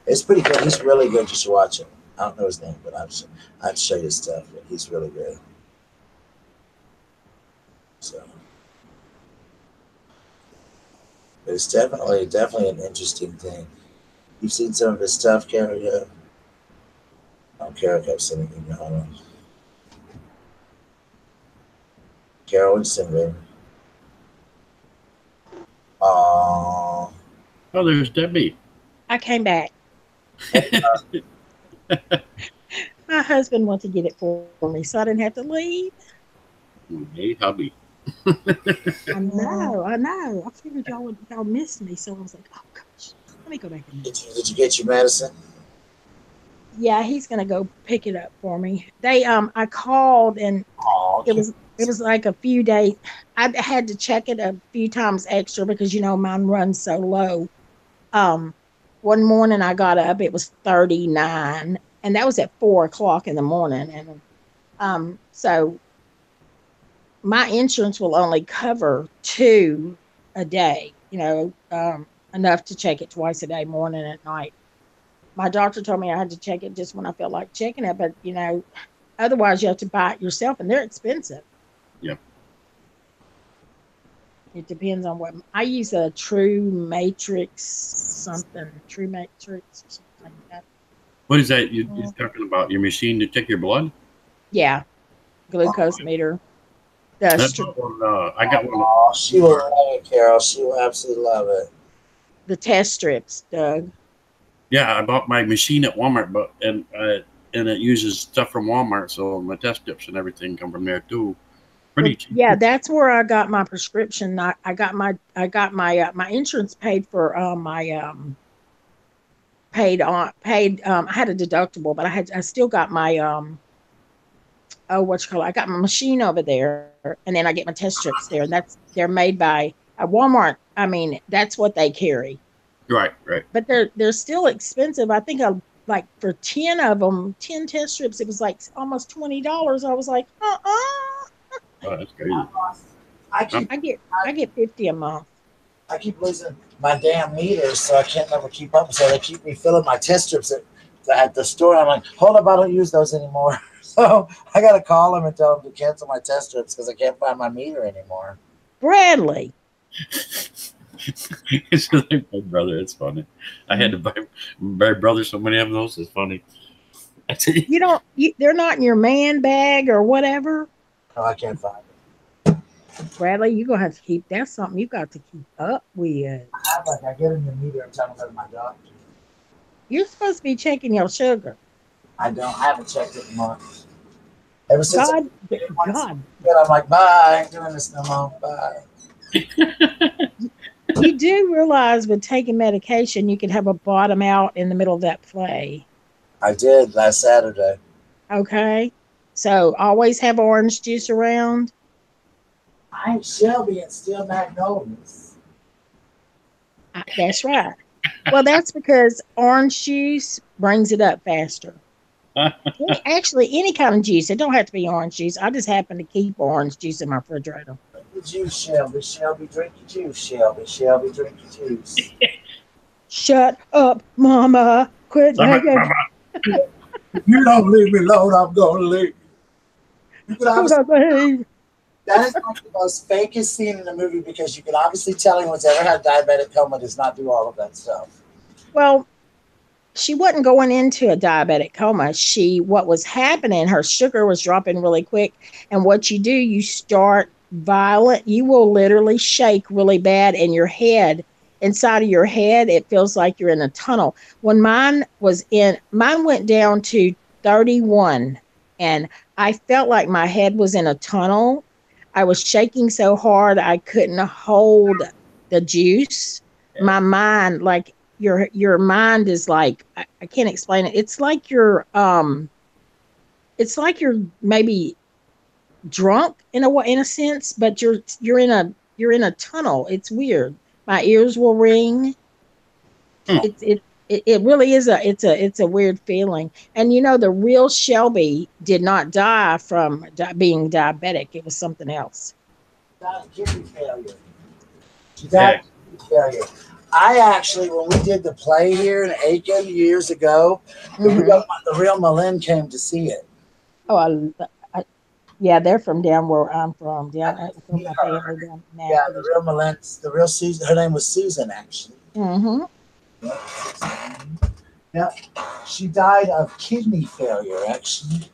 it's pretty good. He's really good. You should watch him. I don't know his name, but I'd show you his stuff. But he's really good. So, but it's definitely an interesting thing. You've seen some of his stuff, Carol? Yeah. Oh, Carol kept sending me. Hold on. Carol, what'd you send me? Oh, there's Debbie. I came back. My husband wanted to get it for me, so I didn't have to leave. Hey, hubby. I know. I figured y'all missed me, so I was like, "Oh gosh, let me go back in." Did you get your medicine? Yeah, he's gonna go pick it up for me. I called, and it was like a few days. I had to check it a few times extra because mine runs so low. One morning I got up, it was 39, and that was at 4:00 in the morning, and so my insurance will only cover 2 a day, enough to check it twice a day, morning and at night. My doctor told me I had to check it just when I felt like checking it, but otherwise you have to buy it yourself, and they're expensive. Yep. It depends on what I use, a True Matrix or something like that. What is that you're talking about? Your machine to check your blood? Yeah, glucose meter. I got one. Oh, she will love it, Carol. She will absolutely love it. The test strips, Doug. Yeah, I bought my machine at Walmart, and it uses stuff from Walmart, so my test strips and everything come from there too. Pretty cheap. Yeah, that's where I got my prescription. I got my insurance paid for my paid. I had a deductible, but I still got my I got my machine over there, and then I get my test strips there, and they're made by Walmart. I mean, that's what they carry. Right. But they're still expensive. I think like for 10 of them, 10 test strips, it was like almost $20. I was like, Oh, that's crazy. I get 50 a month. I keep losing my damn meters, so I can't never keep up. So they keep refilling my test strips at the store. I'm like, hold up, I don't use those anymore. So I got to call them and tell them to cancel my test strips because I can't find my meter anymore. Bradley. It's like my brother. It's funny. I had to buy my brother so many of those. It's funny. They're not in your man bag or whatever. No, I can't find them. Bradley, you're gonna have to keep. That's something you got to keep up with. I get in the meter every time I go to my doctor. You're supposed to be checking your sugar. I haven't checked it in months. Ever since God. I'm like, bye, I ain't doing this no more. Bye. You do realize with taking medication, you can have a bottom out in the middle of that play. I did last Saturday. Okay. So always have orange juice around. I ain't Shelby and still Magnolias. That's right. Well, that's because orange juice brings it up faster. Actually, any kind of juice. It don't have to be orange juice. I just happen to keep orange juice in my refrigerator. Drink your juice, Shelby. Shelby, drink your juice, Shelby. Shelby, drink your juice. Shut up, Mama. Quit making. If you don't leave me alone, I'm going to leave. You could I'm obviously, gonna leave. that is like the most fakest scene in the movie because you can obviously tell anyone's ever had diabetic coma does not do all of that stuff. Well, she wasn't going into a diabetic coma. What was happening, her sugar was dropping really quick. And what you do, you start violent, you will literally shake really bad in your head. Inside of your head, it feels like you're in a tunnel. When mine went down to 31, and I felt like my head was in a tunnel. I was shaking so hard I couldn't hold the juice. My mind, like your mind is like I can't explain it. It's like you're maybe drunk in a way, in a sense, but you're in a tunnel. It's weird. My ears will ring. Hmm. It really is it's a weird feeling. And the real Shelby did not die from being diabetic. It was something else. Died of kidney failure. She died of kidney failure. I actually, when we did the play here in Aiken years ago, the real Malin came to see it. Oh, yeah, they're from down where I'm from. I Down didn't from see my her. family down in Yeah, the Nashville. real Malin, the real Susan, her name was Susan, actually. Mm-hmm. Yeah, she died of kidney failure, actually.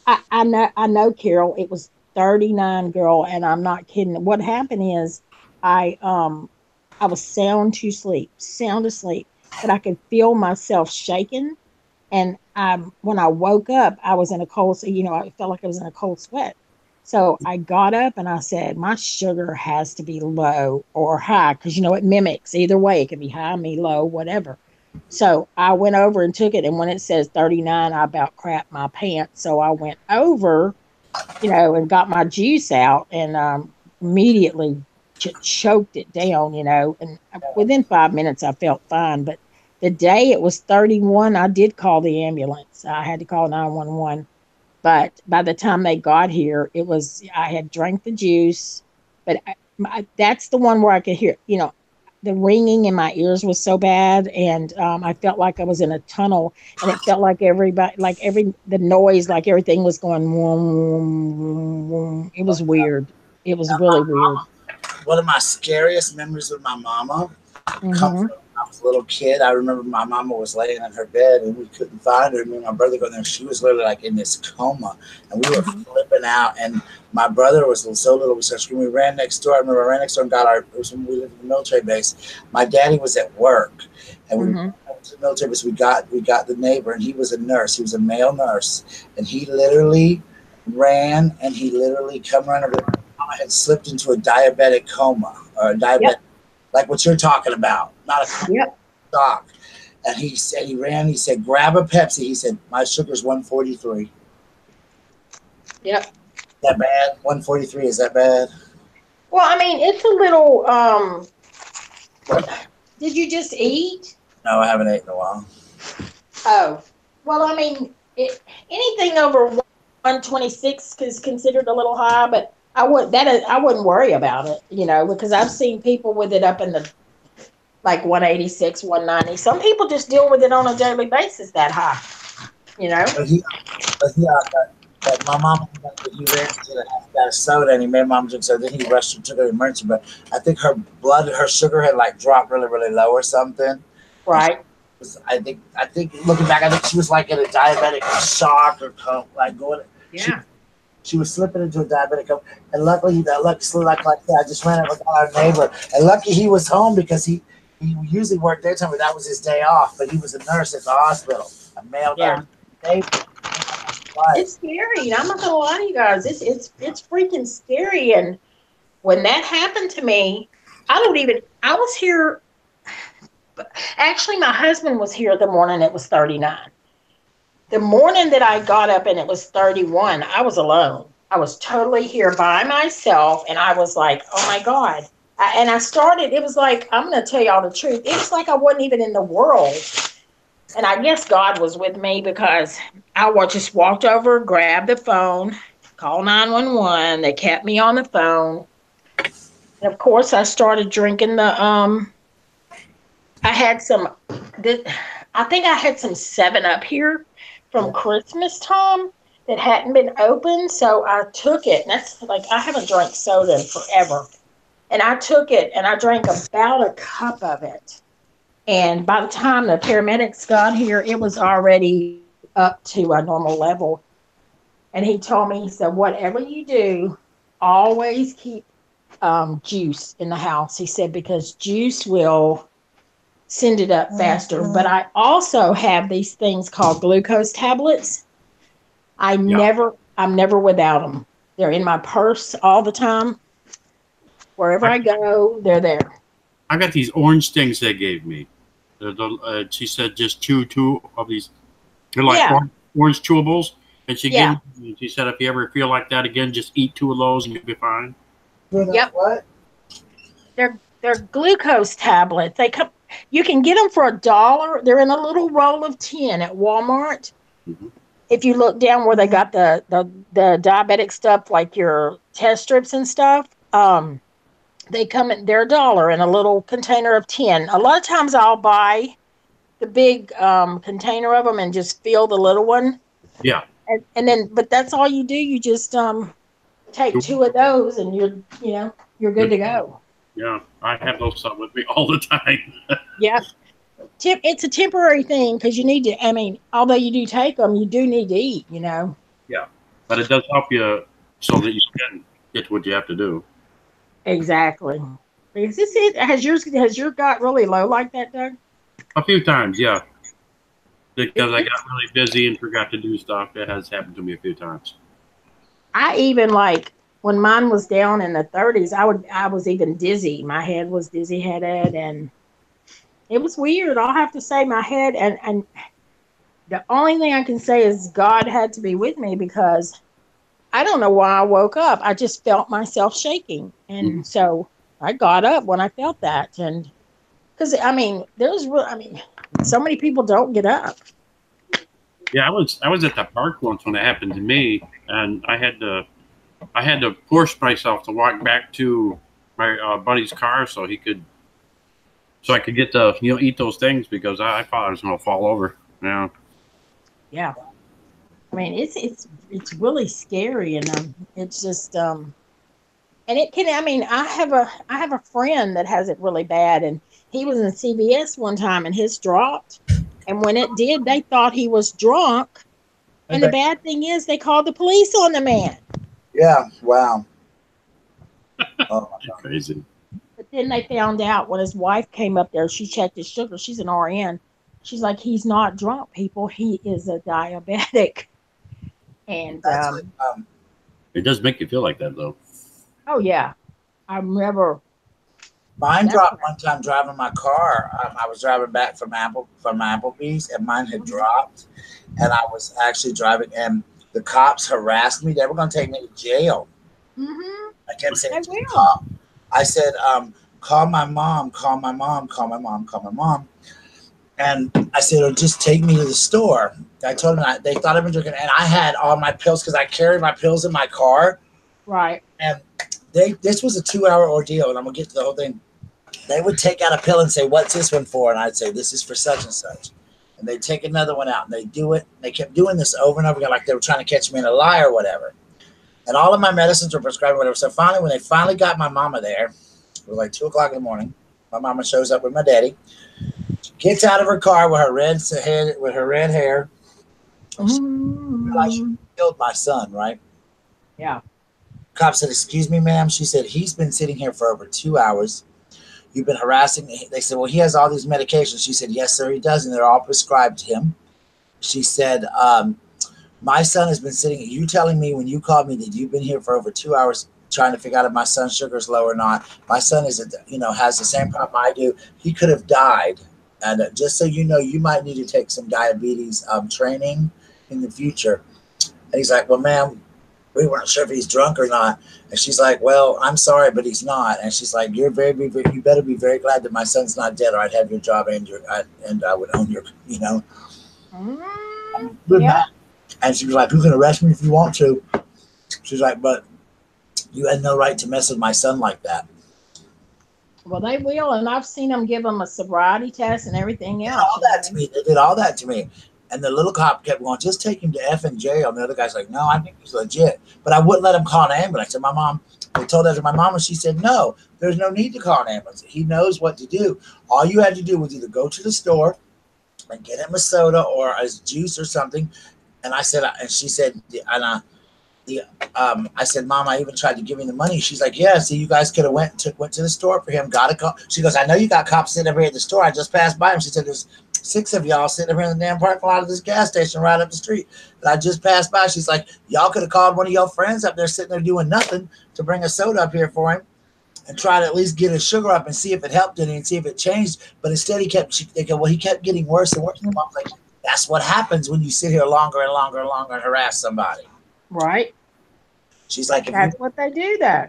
I know, Carol. It was 39, girl, and I'm not kidding. What happened is I um I was sound asleep, but I could feel myself shaking. And when I woke up, I was in a cold, I felt like I was in a cold sweat. So I got up and I said, my sugar has to be low or high because, it mimics either way. It can be high, me low, whatever. So I went over and took it. And when it says 39, I about crapped my pants. So I went over, and got my juice out and immediately choked it down, and within 5 minutes I felt fine. But the day it was 31, I did call the ambulance. I had to call 911. But by the time they got here, I had drank the juice, but that's the one where I could hear, the ringing in my ears was so bad. And I felt like I was in a tunnel, and it felt like the noise, like everything was going, vroom, vroom, vroom, vroom. It was weird. It was really weird. One of my scariest memories with my mama come Hmm. from when I was a little kid. I remember my mama was laying in her bed and we couldn't find her. Me and my brother go there. She was literally like in this coma, and we were Hmm. flipping out. And my brother was so little, we started screaming. We ran next door. I remember I ran next door and got our. It was when we lived in the military base. My daddy was at work, and we went Hmm. to the military base. We got the neighbor, and he was a nurse. He was a male nurse, and he literally ran, and he literally come running. Mama had slipped into a diabetic coma or a diabetic, Yep. like what you're talking about, not a Yep. shock. And he said he ran. He said, "Grab a Pepsi." He said, "My sugar's 143." Yep. That bad? 143 is that bad? Well, I mean, it's a little. What, did you just eat? No, I haven't ate in a while. Oh, well, I mean, anything over 126 is considered a little high, but I wouldn't worry about it, because I've seen people with it up in the like 186, 190. Some people just deal with it on a daily basis that high, you know. But but my mom, he ran to the house, got a soda, and he made mom drink soda. Then he rushed her to the emergency. But I think her sugar had like dropped really, really low or something. And Right. I think looking back, I think she was like in a diabetic shock or like going. She Yeah. she was slipping into a diabetic coma, and luckily that like that. I just ran over to our neighbor, and lucky he was home because he usually worked daytime, but that was his day off. But he was a nurse at the hospital, a male Yeah. nurse. Neighbor, right. It's scary. I'm not gonna lie to you guys. It's freaking scary. And when that happened to me, I was here. Actually, my husband was here the morning it was 39. The morning that I got up and it was 31, I was alone. I was totally here by myself, and I was like, oh my God. And I started, it was like, I'm going to tell y'all the truth. It was like I wasn't even in the world. And I guess God was with me because just walked over, grabbed the phone, called 911. They kept me on the phone. And of course, I started drinking the I had some. I think I had some 7 Up here from Christmas time that hadn't been opened, so I took it. And that's like I haven't drank soda in forever, and I took it and I drank about a cup of it. And by the time the paramedics got here, it was already up to a normal level. And he told me, he said, whatever you do, always keep juice in the house. He said, because juice will send it up faster. But I also have these things called glucose tablets. Yeah. I'm never without them. They're in my purse all the time. Wherever I go, they're there. I got these orange things they gave me. She said just chew 2 of these. They're like Yeah. orange chewables. And she Yeah. gave me, she said if you ever feel like that again, just eat 2 of those and you'll be fine. Yep. What? They're glucose tablets. They come. You can get them for $1. They're in a little roll of 10 at Walmart. Mhm. If you look down where they got the diabetic stuff, like your test strips and stuff, they come in. They're $1 in a little container of 10. A lot of times I'll buy the big container of them and just fill the little one. Yeah. And then, but that's all you do. You just take 2 of those, and you're good to go. Yeah, I have those stuff with me all the time. Yeah. It's a temporary thing because you need to. I mean, although you do take them, you do need to eat. Yeah, but it does help you so that you can get to what you have to do. Exactly. Is this it? Has your gut really low like that, Doug? A few times, yeah, because I got really busy and forgot to do stuff. It has happened to me a few times. I even like when mine was down in the 30s. I was even dizzy. My head was dizzy headed, and it was weird. I'll have to say my head and the only thing I can say is God had to be with me because I don't know why I woke up. I just felt myself shaking. And so I got up when I felt that. And because, I mean, so many people don't get up. Yeah, I was at the park once when it happened to me, and I had to force myself to walk back to my buddy's car so I could get to eat those things because I thought I was going to fall over. Yeah. Yeah. I mean, it's really scary. And it's just, and it can, I mean, I have a friend that has it really bad, and he was in CVS one time and his dropped. And when it did, they thought he was drunk. And the bad thing is they called the police on the man. Yeah, wow. Oh, crazy. But then they found out when his wife came up there, she checked his sugar. She's an RN. She's like, he's not drunk, people. He is a diabetic. And it does make you feel like that, though. Oh, yeah. I remember. Mine dropped one time driving my car. I was driving back from Applebee's, and mine had dropped. And I was actually driving, and the cops harassed me. They were going to take me to jail. Mm-hmm. I kept saying to the cop, I said, call my mom, call my mom, call my mom, call my mom. And I said, oh, just take me to the store. I told them they thought I'd been drinking, and I had all my pills because I carried my pills in my car. Right. And this was a 2-hour ordeal, and I'm going to get to the whole thing. They would take out a pill and say, what's this one for? And I'd say, this is for such and such. And they'd take another one out, and they'd do it. They kept doing this over and over again, like they were trying to catch me in a lie or whatever. And all of my medicines were prescribed, whatever. So finally, when they finally got my mama there, it was like 2 o'clock in the morning. My mama shows up with my daddy. She gets out of her car with her red hair. Like she killed my son, right? Yeah. Cop said, excuse me, ma'am. She said, he's been sitting here for over 2 hours. You've been harassing me. They said, well, he has all these medications. She said, yes, sir, he does. And they're all prescribed to him. She said, my son has been sitting. You telling me when you called me that you've been here for over 2 hours trying to figure out if my son's sugar is low or not. My son has the same problem I do. He could have died. And just so you know, you might need to take some diabetes training in the future. And he's like, well, ma'am, we weren't sure if he's drunk or not. And she's like, well, I'm sorry, but he's not. And she's like, you better be very glad that my son's not dead, or I'd have your job and I would own your, Yeah. And she was like, you can arrest me if you want to. She's like, but you had no right to mess with my son like that. Well, they will, and I've seen them give them a sobriety test and everything Did else. all that to me. They did all that to me. And the little cop kept going, just take him to effing jail. And the other guy's like, no, I think he's legit. But I wouldn't let him call an ambulance. And my mom, they told that to my mom, and she said, no, there's no need to call an ambulance. He knows what to do. All you had to do was either go to the store and get him a soda or a juice or something. And I said, and she said, I said, Mom, I even tried to give him the money. She's like, yeah, see, you guys could have went to the store for him, got a call. She goes, I know you got cops sitting over here at the store. I just passed by him. She said, there's 6 of y'all sitting over here in the damn parking lot of this gas station right up the street that I just passed by. She's like, y'all could have called one of your friends up there sitting there doing nothing to bring a soda up here for him and try to at least get his sugar up and see if it helped any and see if it changed. But instead he kept getting worse and worse. And Mom's like, that's what happens when you sit here longer and longer and longer and harass somebody. Right. She's like, that's what they do, though.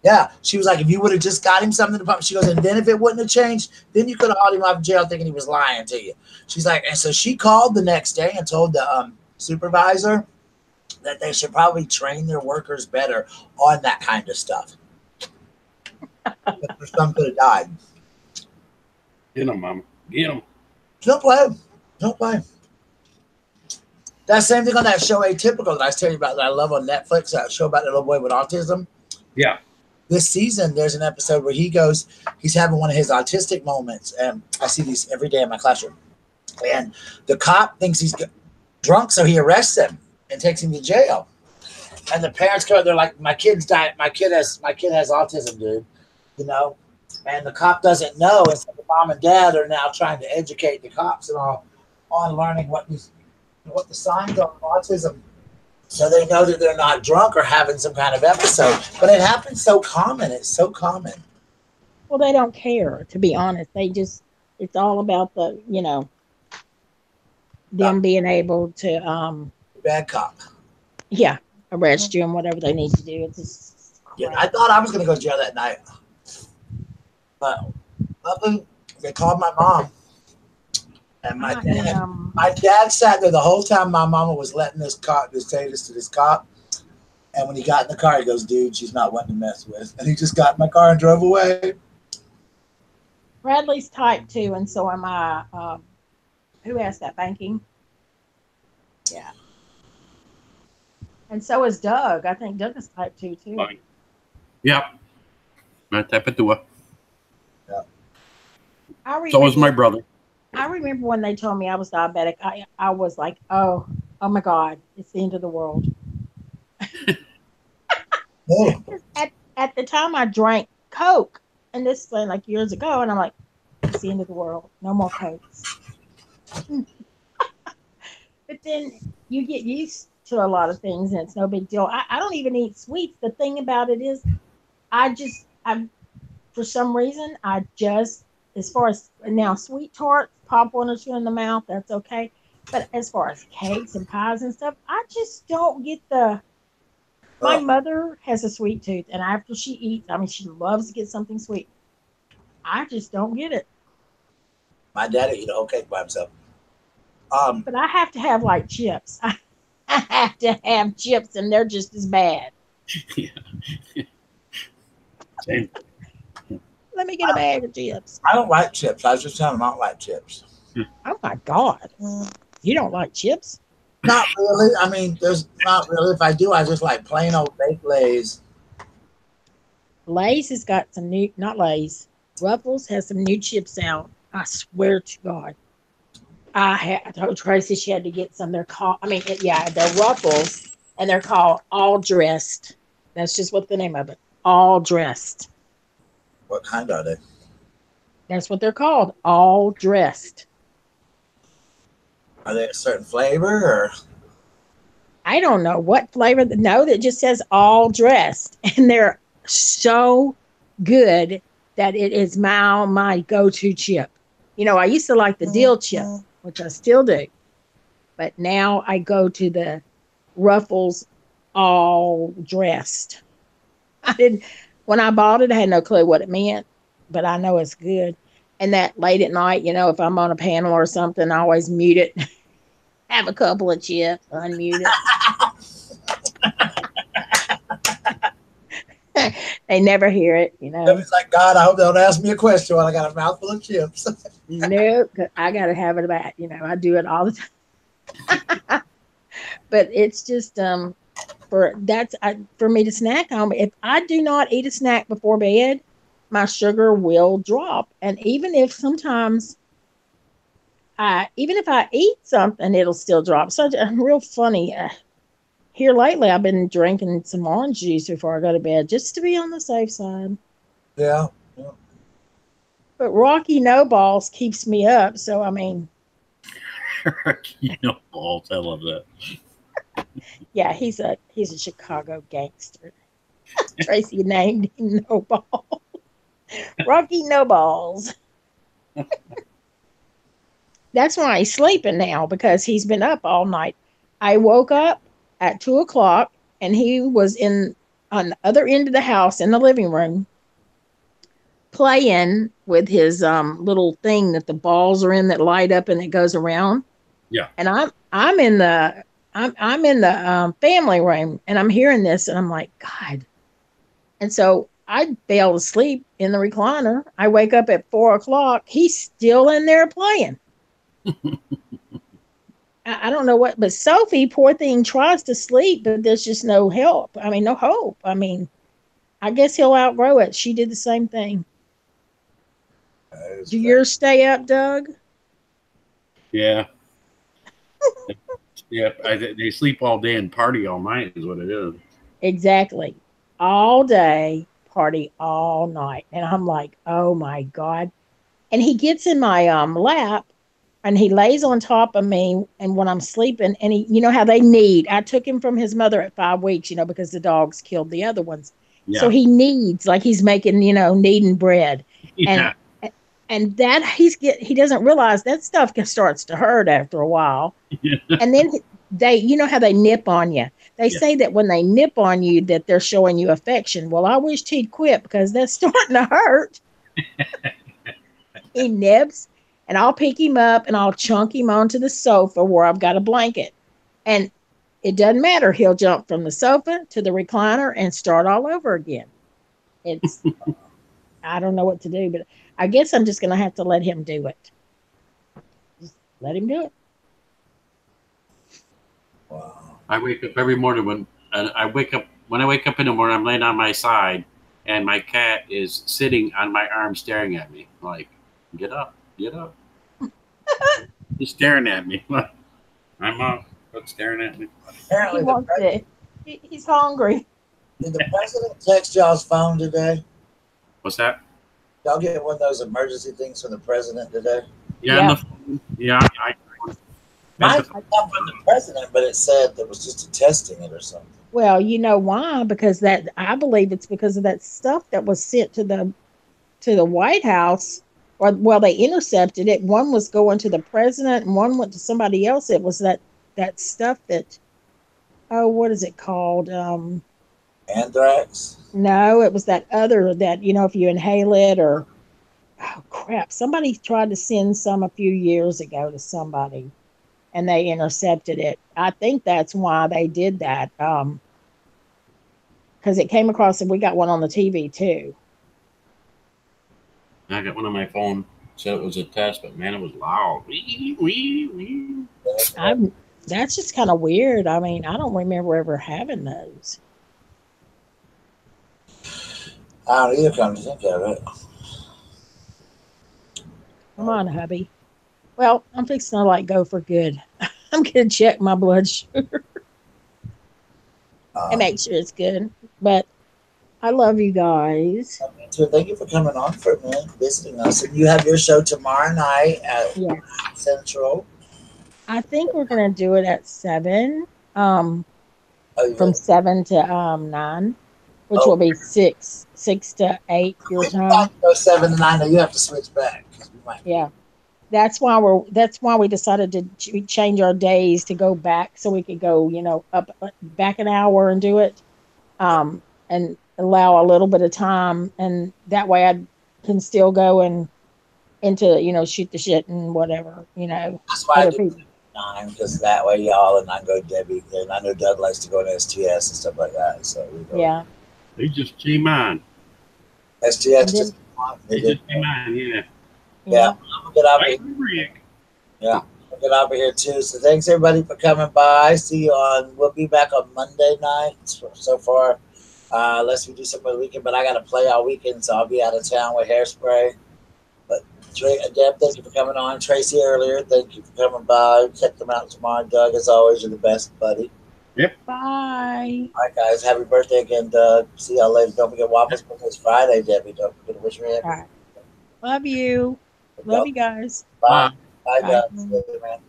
Yeah. She was like, if you would have just got him something to pump, she goes, and then if it wouldn't have changed, then you could have hauled him out of jail thinking he was lying to you. She's like, and so she called the next day and told the supervisor that they should probably train their workers better on that kind of stuff. But some could have died. Get him, Mama. Get him. Don't play. Don't play. That same thing on that show Atypical that I was telling you about that I love on Netflix, that show about the little boy with autism. Yeah. This season, there's an episode where he's having one of his autistic moments. And I see these every day in my classroom. And the cop thinks he's drunk, so he arrests him and takes him to jail. And the parents come, they're like, my kid's died. My kid has autism, dude. You know? And the cop doesn't know. And so the mom and dad are now trying to educate the cops and all on learning what the signs are of autism, so they know that they're not drunk or having some kind of episode. But it happens so common. It's so common. Well, they don't care, to be honest. It's all about them being able to bad cop. Yeah, arrest you and whatever they need to do. It's just I thought I was going to go to jail that night, but luckily they called my mom. And my dad sat there the whole time my mama was letting this cop say this to this cop. And when he got in the car, he goes, dude, she's not one to mess with. And he just got in my car and drove away. Bradley's type 2, and so am I. Who asked that? Banking? Yeah. And so is Doug. I think Doug is type 2, too. Fine. Yeah. My type 2. Yeah. So was my brother. I remember when they told me I was diabetic, I was like, oh my God, it's the end of the world. At the time I drank Coke, and this is like years ago, and I'm like, it's the end of the world. No more Cokes. But then you get used to a lot of things, and it's no big deal. I don't even eat sweets. The thing about it is, for some reason, as far as now, sweet tarts, pop one or two in the mouth, that's okay. But as far as cakes and pies and stuff, I just don't get my mother has a sweet tooth, and after she eats, she loves to get something sweet. I just don't get it. My daddy eat a whole cake by himself. But I have to have like chips. I have to have chips, and they're just as bad. Yeah. Same. Let me get a bag of chips. I don't like chips. I was just telling him I don't like chips. Oh my God. You don't like chips? Not really. There's not really. If I do, I just like plain old baked Lay's. Lay's has got some new, not Lay's. Ruffles has some new chips out. I swear to God. I told Tracy she had to get some. They're called, they're Ruffles, and they're called All Dressed. That's just what the name of it. All Dressed. What kind are they? That's what they're called. All Dressed. Are they a certain flavor or? I don't know what flavor. No, that just says All Dressed, and they're so good that it is my go-to chip. I used to like the dill chip, which I still do, but now I go to the Ruffles All Dressed. When I bought it, I had no clue what it meant, but I know it's good. And that late at night, if I'm on a panel or something, I always mute it, have a couple of chips, unmute it. They never hear it, you know. Debbie's like, God, I hope they don't ask me a question while I got a mouthful of chips. No, 'cause I got to have it about, you know, I do it all the time. But it's just for me to snack on. If I do not eat a snack before bed, my sugar will drop. And even if sometimes even if I eat something, it'll still drop. So real funny. Here lately, I've been drinking some orange juice before I go to bed just to be on the safe side. Yeah. But Rocky No Balls keeps me up. So, I mean, You know, balls. I love that. yeah, he's a Chicago gangster. Tracy named him No Ball. Rocky No Balls. That's why he's sleeping now, because he's been up all night. I woke up at 2 o'clock and he was on the other end of the house in the living room playing with his little thing that the balls are in that light up and it goes around. Yeah. And I'm in the family room and I'm hearing this and I'm like, God. And so I fell asleep in the recliner. I wake up at 4 o'clock. He's still in there playing. I don't know what, but Sophie, poor thing, tries to sleep, but there's just no help. I mean, no hope. I mean, I guess he'll outgrow it. She did the same thing. Do yours stay up, Doug? Yeah. Yeah. They sleep all day and party all night is what it is. Exactly. All day, party all night. And I'm like, oh my God. And he gets in my lap and he lays on top of me. And when I'm sleeping, and you know how they need, I took him from his mother at 5 weeks, you know, because the dogs killed the other ones. Yeah. So he needs, like he's making, you know, kneading bread. Yeah. And that he doesn't realize that stuff starts to hurt after a while. Yeah. And then you know how they nip on you. They say that when they nip on you that they're showing you affection. Well, I wished he'd quit because that's starting to hurt. He nips and I'll pick him up and I'll chunk him onto the sofa where I've got a blanket. And it doesn't matter. He'll jump from the sofa to the recliner and start all over again. It's I don't know what to do, but I guess I'm just going to have to let him do it. Just let him do it. Wow. I wake up every morning when I wake up in the morning. I'm laying on my side, and my cat is sitting on my arm, staring at me. Like, get up, get up. He's staring at me. I'm up, but staring at me. Apparently, He's hungry. Did the president text y'all's phone today? What's that? Y'all get one of those emergency things from the president today? Yeah. Mine not from the president, but it said there was just a testing it or something. Well, you know why? Because I believe it's because of that stuff that was sent to the White House, or well, they intercepted it. One was going to the president, and one went to somebody else. It was that stuff that what is it called? Anthrax? No, it was that other that, you know, if you inhale it or oh crap, somebody tried to send some a few years ago to somebody. And they intercepted it. I think that's why they did that. Because it came across, and we got one on the TV too. I got one on my phone. Said it was a test, but man, it was loud. That's just kind of weird. I mean, I don't remember ever having those. I don't either, come to think of it. Come on, hubby. Well, I'm fixing to go for good. I'm going to check my blood sugar and make sure it's good. But I love you guys. So thank you for coming on for a minute, visiting us. And you have your show tomorrow night at Central. I think we're going to do it at 7. From 7 to 9, which will be 6 to 8 your time. Go 7 to 9. You have to switch back. Yeah. That's why we decided to change our days to go back so we could go, you know, back an hour and do it, and allow a little bit of time, and that way I can still go into, you know, shoot the shit and whatever, you know. That's why I do 9, because that way y'all and I go Debbie, and I know Doug likes to go to STS and stuff like that. So we go. Yeah. They just came on. STS And then, just came on. They It did. just came out, yeah. Yeah, I'm gonna get out of I here. remember you. Yeah, I'll get out of here too. So thanks everybody for coming by. See you on. We'll be back on Monday night. So far, unless we do something on the weekend. But I got to play all weekend, so I'll be out of town with Hairspray. But Deb, thank you for coming on. Tracy earlier, thank you for coming by. Check them out tomorrow. Doug, as always, you're the best, buddy. bye. All right, guys. Happy birthday again, Doug. See y'all later. Don't forget Waffles Birthday's Friday, Debbie. Don't forget to wish her happy. All right. Love you. Love you guys. Bye. Bye, Bye. Doug. See you later, man.